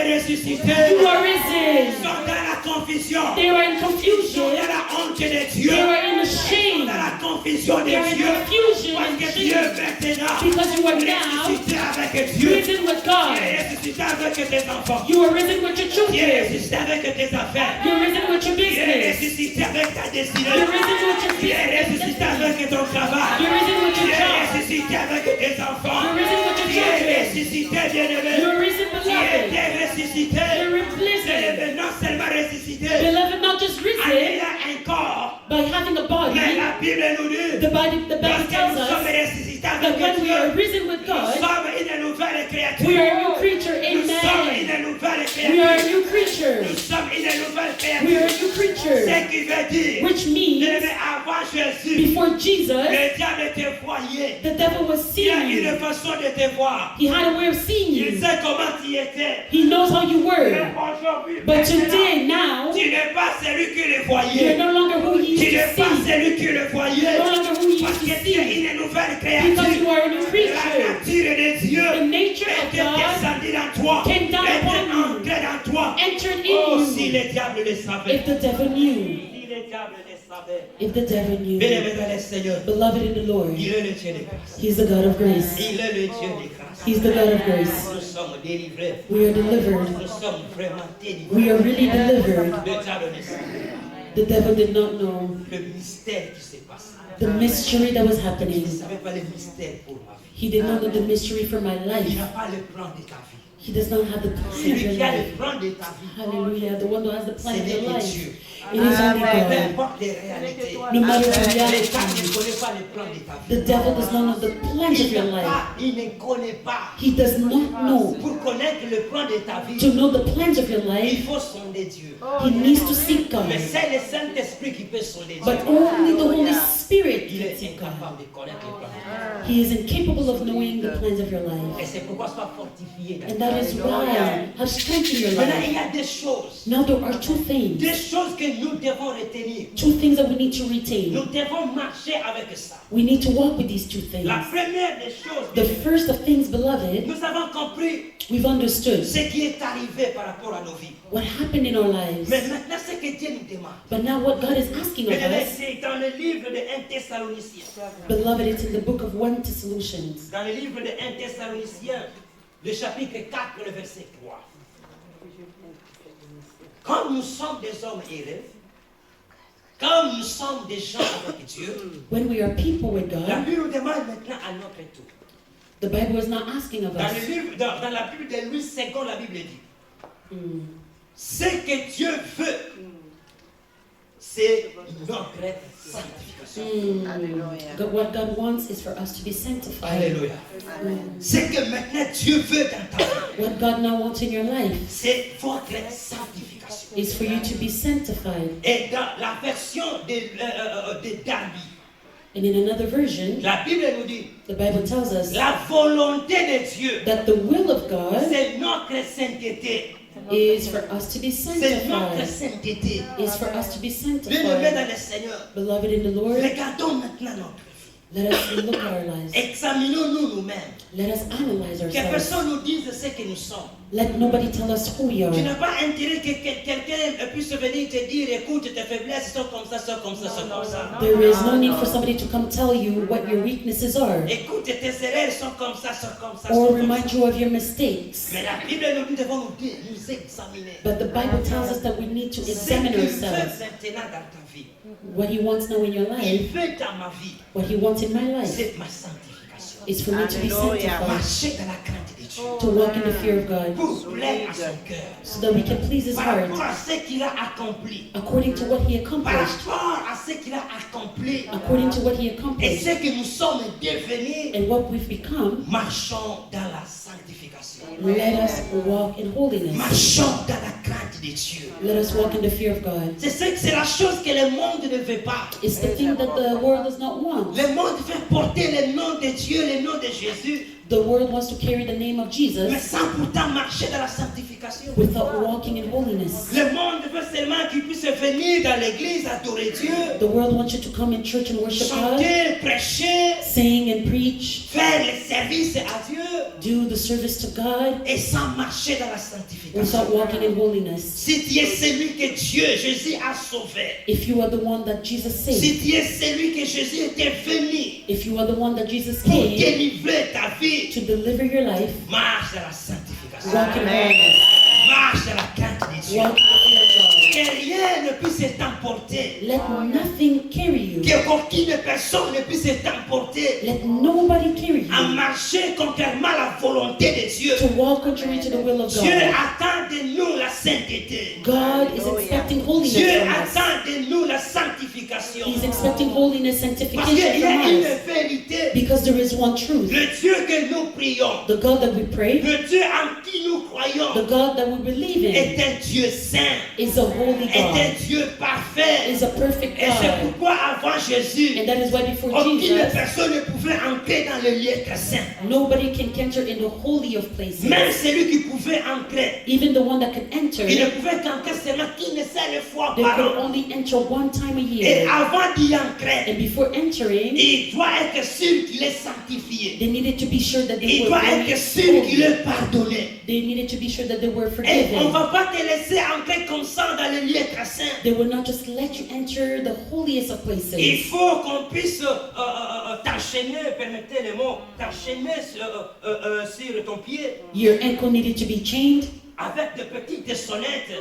ressuscité. You are Ils risen. sont dans la confusion. They are in Ils sont confusion. dans la honte de Dieu. They are in the Dans shame. la confusion de They are in Dieu. confusion Parce and que Dieu shame. maintenant Because you are ressuscité now avec Dieu. risen with Tu God. es ressuscité avec tes enfants. You are risen with your Tu es children. ressuscité avec tes affaires. You're risen with your Tu es business. ressuscité avec ta destinée. You're risen with your Tu es ressuscité business. avec ton travail. You're risen with Tu your es job. ressuscité avec tes enfants. You're risen with your Tu es children. ressuscité, bien-aimé. You're risen, Tu beloved. étais ressuscité. You're Bien-aimé, risen. non seulement ressuscité, Beloved, not just en risen ayant un corps. by having a Mais body. la Bible nous dit, The Bible lorsque tells nous sommes us ressuscités that avec when we are Dieu, risen with nous God, sommes une nouvelle créature. we are a new creature. Nous sommes Amen. une nouvelle We are a créature. new creature. Nous sommes une nouvelle We are créature. a new creature. Ce qui veut dire, Which means bien-aimé, avant Jésus, before Jesus, le diable te voyait. the devil was Il a seeing une you. façon de te voir. He had a way of seeing Il you. sait comment tu étais. He knows how you Mais were. aujourd'hui, But maintenant, today, now, tu n'es pas celui qui le you're voyait. no longer who you Tu used n'es to pas see. celui qui le voyait. No longer who you Parce used que to tu es see. une nouvelle Because you créature. are a new La creature. nature de Dieu The nature of était God descendue dans toi. came down Était upon you. entrée dans toi. entered Oh, in si you. le diable le savait. If the devil knew. Si le diable le savait. If the devil knew. Bien-aimé dans le Seigneur, Beloved in the Lord, il est le Dieu de grâce. He's the God of grace. Il est le Dieu de grâce. He's the God of grace. Nous sommes délivrés. We are delivered. Nous sommes vraiment délivrés. We are really delivered. Le diable ne savait The devil did not know le mystère qui s'est passé. the mystery that was Il ne happening. savait pas le mystère pour ma vie. He did not know the mystery for my Il life. n'a pas le plan de ta vie. He does not have the plan of Celui your qui a life. le plan de ta vie, Hallelujah. The one who has the ce plan of n'est your que life. Dieu. It is only Peu God. importe les réalités. No matter the Le diable ne reality, connaît pas le plan de ta the vie. devil does not know the plans of your life. Il ne connaît pas. He does not know. Pour connaître le plan de ta vie, To know the plans of your il life, faut sonder Dieu. he needs to seek God. Mais c'est le Saint-Esprit qui peut sonder Dieu. But only the Holy Spirit Il can est seek God. incapable de connaître le plan de ta vie. He is incapable of knowing the plans of your Et life. c'est pourquoi sois fortifié. And that is why have strength in your Maintenant, il life. y a des choses. Now there are two things. Des choses que nous devons retenir. Two things that we need to retain. Nous devons marcher avec ça. We need to walk with these two things. La première des choses, The first of things, beloved, nous avons compris we've understood ce qui est arrivé par rapport à nos vies. what happened in our lives. Mais maintenant, ce que Dieu nous demande, But now what God is asking of us, c'est dans le livre de 1 Thessaloniciens. beloved, it's in the book of 1 Thessalonians. Dans le livre de 1 Thessaloniciens, le chapitre 4, le verset 3. Quand nous sommes des hommes heureux, quand nous sommes des gens avec Dieu, When we are people with la God, Bible nous demande maintenant à notre tour. the Bible is not asking of Dans, us. le livre, dans la Bible de Louis II, la Bible dit, ce que Dieu veut, c'est notre sanctification. What God wants is for us to be sanctified. Alléluia. Ce que maintenant Dieu veut dans ta vie, What God now wants in your life c'est votre sanctification. is for you to be sanctified. Et dans la version de Darby, And in another version, la Bible nous dit, the Bible tells us la volonté de Dieu, that the will of God c'est notre sainteté. is for us to be C'est notre sanctified. sainteté. Is for us to be Bien-aimés sanctified. dans le Seigneur, Beloved in the Lord, regardons maintenant notre vie. let us look at our lives. Examinons-nous nous-mêmes. Let us analyze Que ourselves. personne nous dise ce que nous sommes. Let nobody tell us who we Tu n'as are. pas intérêt que quelqu'un puisse venir te dire, écoute, tes faiblesses sont comme ça, sont comme ça, sont comme ça. There is no need for somebody to come tell you what your weaknesses are Écoute, tes erreurs sont comme ça, sont comme ça, sont or comme ça. remind you of your mistakes. Mais la Bible nous devons nous examiner. But the Bible tells us that we need to Ce examine qu'il veut ourselves. maintenant dans ta vie, What He wants now in your il life, veut dans ma vie, what He wants in my life, c'est ma sanctification. is for me to be sanctified, Marcher dans la crainte de Dieu to walk in the fear of God, pour plaire à son cœur. so that we can please His Par heart rapport à ce qu'il a accompli. according to what He Par accomplished, rapport à ce qu'il a accompli. according to what He Et accomplished, ce que nous sommes devenus, and what we've become. marchons dans la sanctification. Let us walk in holiness. Marchons dans la crainte de Dieu. Let us walk in the fear of God. C'est la chose que le monde ne veut pas. It's the thing that the world does not want. Le monde veut porter le nom de Dieu, le nom de Jésus, The world wants to carry the name of mais Jesus sans pourtant marcher dans la sanctification. without walking in holiness. Le monde veut seulement qu'il puisse venir dans l'église, adorer Dieu, The world wants you to come in church and worship God, chanter, prêcher, sing and preach, faire les services à Dieu, do the service to God et sans marcher dans la sanctification. without walking in holiness. Si tu es celui que Dieu, Jésus a sauvé, If you are the one that Jesus saved, si tu es celui que Jésus était venu if you are the one that Jesus pour came délivrer ta vie, to deliver your life, marche dans la sanctification. walk in holiness, Marche dans la crainte de Dieu. walk in fear of God. Que rien ne puisse t'emporter. Let nothing carry you. Qu'aucune personne ne puisse t'emporter Let nobody carry à you marcher contrairement à la volonté de Dieu. to walk contrary to the will of Dieu God. attend de nous la sainteté. God is expecting holiness Dieu from us. attend de nous la sanctification. He's expecting holiness, Parce qu'il sanctification y a from une us. vérité. Because there is one truth. Le Dieu que nous prions, The God that we pray, le Dieu en qui nous the croyons, God that we believe in, est un Dieu saint, is a holy est un God, Dieu parfait. is a perfect Et c'est God. pourquoi avant Jésus, And that is why before aucune Jesus, personne ne pouvait entrer dans le lieu très saint. nobody can enter in the holy of places. Même celui qui pouvait entrer, Even the one that can enter, il ne pouvait qu'entrer seulement qu'une seule fois they par could an. only enter one time a Et year. avant d'y entrer, And before entering, il doit être sûr qu'il est sanctifié. they needed to be sure that they Il were doit really être sûr qu'il holy. est pardonné. They needed to be sure that they were Et on ne forgiven. va pas te laisser entrer comme ça dans le lieu très saint. They will not just let you enter the holiest of Il places. faut qu'on puisse t'enchaîner, permettez le mot, t'enchaîner sur ton pied Your ankle needed to be chained avec de petites sonnettes.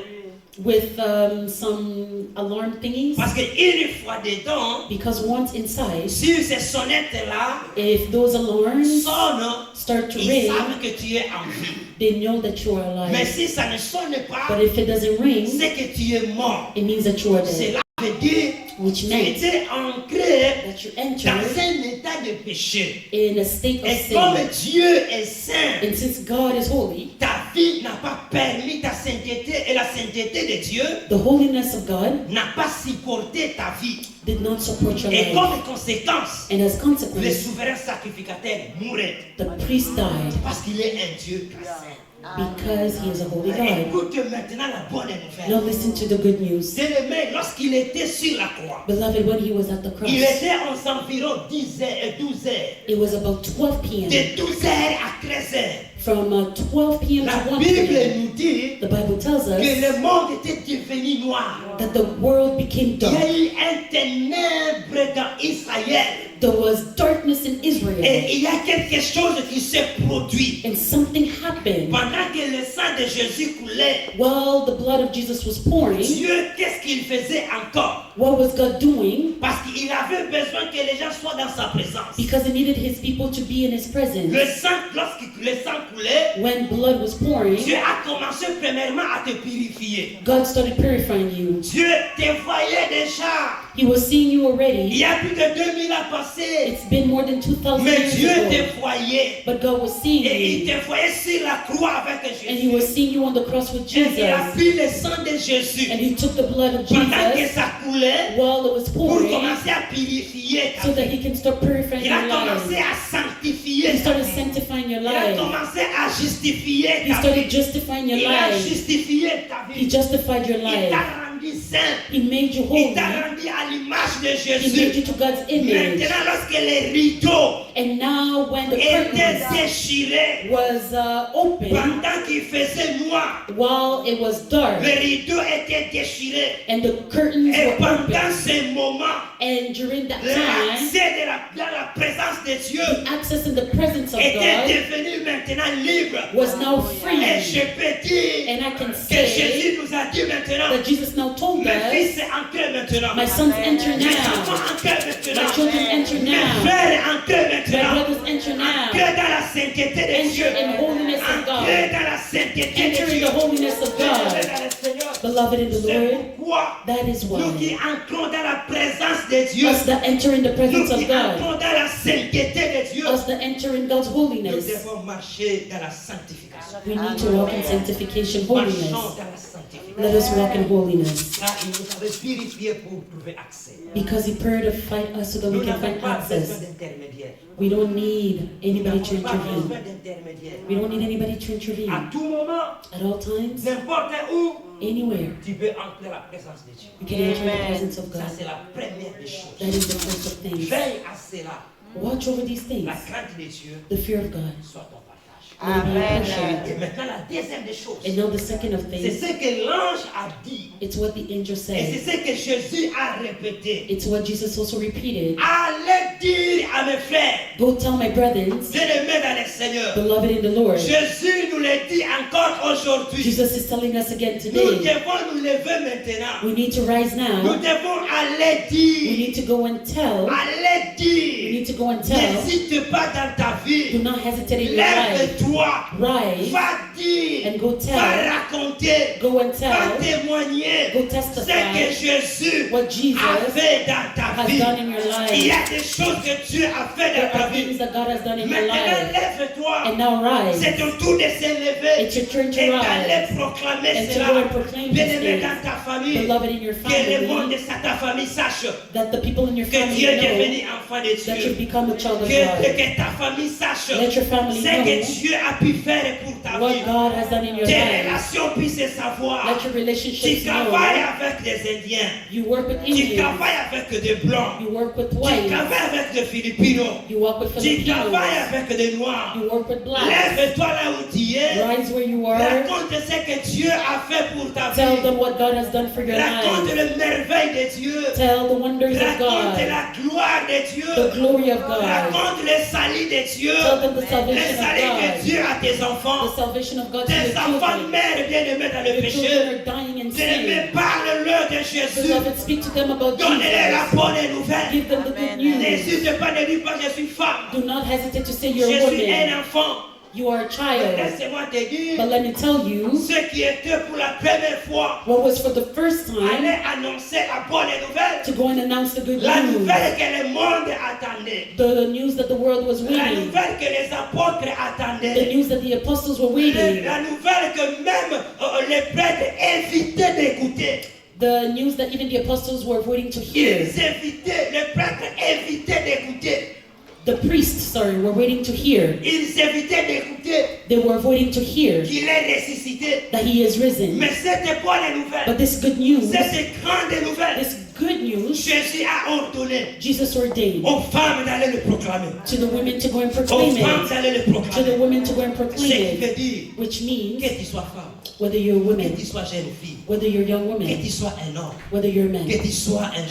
with some alarm thingies, Parce qu'une fois dedans, because once inside, si ces sonnettes-là if those alarms sonnent, start to ils ring, savent que tu es en vie. they know that you are Mais alive. si ça ne sonne pas, But if it doesn't ring, c'est que tu es mort. it means that you are dead, Cela veut dire which que tu meant étais ancré that you dans entered un état de péché. in a state of Et comme sin. Dieu est saint, And since God is holy, ta vie n'a pas permis ta sainteté et la sainteté de Dieu the holiness of God n'a pas supporté ta vie. did not support your Et life. comme conséquence, And as le consequence, souverain sacrificateur mourait the priest died parce qu'il est un Dieu très saint. because he is a holy God. Écoute maintenant la bonne Now nouvelle. listen to the good news. Bien-aimé, lorsqu'il était sur la croix, Beloved, when he was at the il cross, était aux environs 10 heures et 12 heures. it was about 12 p.m. De 12 heures à 13 heures. From 12 p.m. La to 1 Bible p.m. nous dit The Bible tells que us le monde était devenu noir. that the world became Il y a dark. eu un ténèbre dans Israël. There was darkness in Israel, Et il y a quelque chose qui s'est produit. and something happened. Pendant que le sang de Jésus coulait, While the blood of Jesus was pouring, Dieu, qu'est-ce qu'il faisait encore? what was God doing? Parce qu'il avait besoin que les gens soient dans sa présence. Because he needed his people to be in his presence. Le sang, lorsque le sang coulait, When blood was pouring, Dieu a commencé premièrement à te purifier. God started purifying you. Dieu te voyait déjà. He was seeing you Il already. y a plus de 2000 ans passés. It's been more than 2,000 Mais years Dieu ago. te voyait. But God was seeing Et il you. te voyait sur la croix avec And he Jésus. was seeing you on the cross with Et il a Jesus. pris le sang de Jésus. And he took the blood of Pendant que Jesus ça coulait, while it was pour pouring commencer à purifier ta so vie. that he can start purifying Il your a commencé life. à sanctifier He ta started vie. sanctifying your Il a life. commencé à justifier He ta started vie. justifying your Il a life. justifié ta He vie. justified your Il life. t'a rendu saint. He made you Il holy. t'a rendu à l'image de He made Jésus. you to God's image. Maintenant, lorsque les rideaux And now when the étaient curtains déchirés, was open, pendant qu'il faisait noir, while it was dark, les rideaux étaient déchirés. and the curtains Et were pendant open, ce moment, and during that time, l'accès dans la présence de Dieu access in the presence of était God devenu maintenant libre. was now Et free. je peux dire And I can que say Jésus nous a dit maintenant, that Jesus now told mes us, fils entrent maintenant. my sons enter Mes now, enfants entrent maintenant. my children enter Mes now, frères entrent my maintenant. brothers enter now, Entrez dans la sainteté de Dieu. enter in holiness of God, Entrez dans la sainteté de enter in Dieu. the holiness of Entrez God. dans le Seigneur. Beloved in the C'est Lord, pourquoi that is nous why qui entrons dans la présence de Dieu, us that enter in the nous presence qui of God, entrons dans la sainteté de Dieu, us that enter in God's nous holiness, devons marcher dans la sanctification. we need to walk in sanctification, Marchons holiness. dans la sanctification. Let us walk in holiness. Car il nous avait purifié pour trouver accès. Because He purified us so that Nous we can n'avons find pas besoin access. d'intermédiaire. We don't need Nous anybody n'avons to pas besoin intervene. d'intermédiaire. We don't need anybody to intervene. À tout moment, At all times, n'importe où, anywhere, tu peux entrer la présence de Dieu. you can enter the presence of Ça, God. c'est la première des choses. That is the first of things. Veille à cela. Watch over these things. La crainte de Dieu The fear of God. soit ton partage. May be your portion. Et maintenant, la deuxième des choses, And now the second of c'est things, ce que l'ange a dit. it's what the angel Et c'est said. ce que Jésus a répété. It's what Jesus also repeated. Allez dire à mes frères, Go tell my brethren, bien-aimés dans le Seigneur. beloved in the Lord. Jésus nous le dit encore aujourd'hui. Jesus is telling us again Nous today, devons nous lever maintenant. we need to rise Nous now. devons aller We dire. need to go and tell. Allez We dire. need to go and tell. N'hésite pas dans ta Do vie. not hesitate in your life. Lève-toi. Rise Va dire. and go Va tell. raconter. Go and Va tell témoigner. Go Ce testify que Jésus what Jesus a fait dans ta has vie. done in your Il y life. a des choses que Dieu a fait There dans ta are vie. things that God has done in your Maintenant, life. lève-toi. And now rise. C'est ton tour de se lever. It's your turn to Et d'aller rise. proclamer And to cela. go and proclaim these Bien-aimé things. dans ta famille. Beloved in your Que le monde de family, ta famille sache that the people in your que family Dieu est know devenu enfant de that you've Dieu. become a child of Que God. ta famille sache Let your family ce que know Dieu a pu faire pour ta what vie. God has done in your Tes life. relations puissent savoir. Let your Tu relationships travailles know. avec des Indiens. You work with Tu Indians. travailles avec des Blancs. You work with Tu whites. travailles avec des Filipinos. You walk with Tu travailles Filipinos. avec des Noirs. You work with blacks. Lève-toi là où tu es. Rise where you are. Raconte ce que Dieu a fait pour ta Tell vie. them what God has done for your Raconte life. les merveilles de Dieu. Tell the wonders of Raconte God. la gloire de Dieu. The glory of God. Raconte le salut de Dieu. Tell them the Le salvation of salut de God. Dieu à tes The enfants. salvation of God to Tes your enfants children. mères bien-aimés dans le Your péché. children are dying in Bien-aimés, sin. parle-leur de Jésus. Beloved, speak to them about Donnez-leur la Jesus. bonne nouvelle. Give them the good news. N'hésite pas, ne dis pas je suis femme. Do not hesitate to say Je you're a suis un woman. enfant. You are a child. Laisse-moi te dire, But let me tell you, ce qui était pour la première fois, what was for the first allez time annoncer la bonne nouvelle. to go and announce the good La news. nouvelle que le monde attendait. The news that the world was La waiting. nouvelle que les apôtres The attendaient. news that the apostles were waiting. La nouvelle que même les prêtres invitaient d'écouter. The news that even the apostles were waiting to hear. Ils invitaient, les prêtres invitaient d'écouter. The priests, were waiting to hear. Ils invitaient d'écouter They were waiting to hear qu'il est ressuscité. that he is risen. Mais cette bonne nouvelle, But this good news, cette grande nouvelle, this good news, Jésus a ordonné Jesus ordained aux femmes d'aller le proclamer. to the women to go and Aux proclaim femmes it. d'aller le To the proclamer. women to go and Ce proclaim qui it. veut dire Which means, que tu sois femme, whether you're a que woman, tu sois jeune fille, whether you're a young que woman, tu sois un homme, whether you're a que man, tu sois un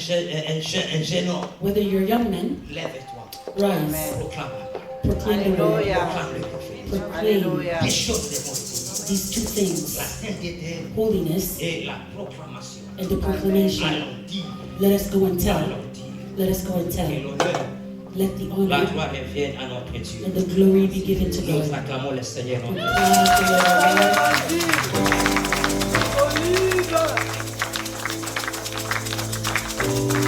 jeune homme, whether you're a young man, lève-toi, rise, proclame proclaim the word, proclame le prophète. proclaim Des choses de bon, these two la things, sainteté holiness et la proclamation. and the proclamation. Allons dire, Let us go and tell. allons dire. Let us go and Que tell. l'honneur, Let the la honor gloire revienne à notre Dieu. and the glory be given to Nous God. acclamons le Seigneur. We praise the Lord.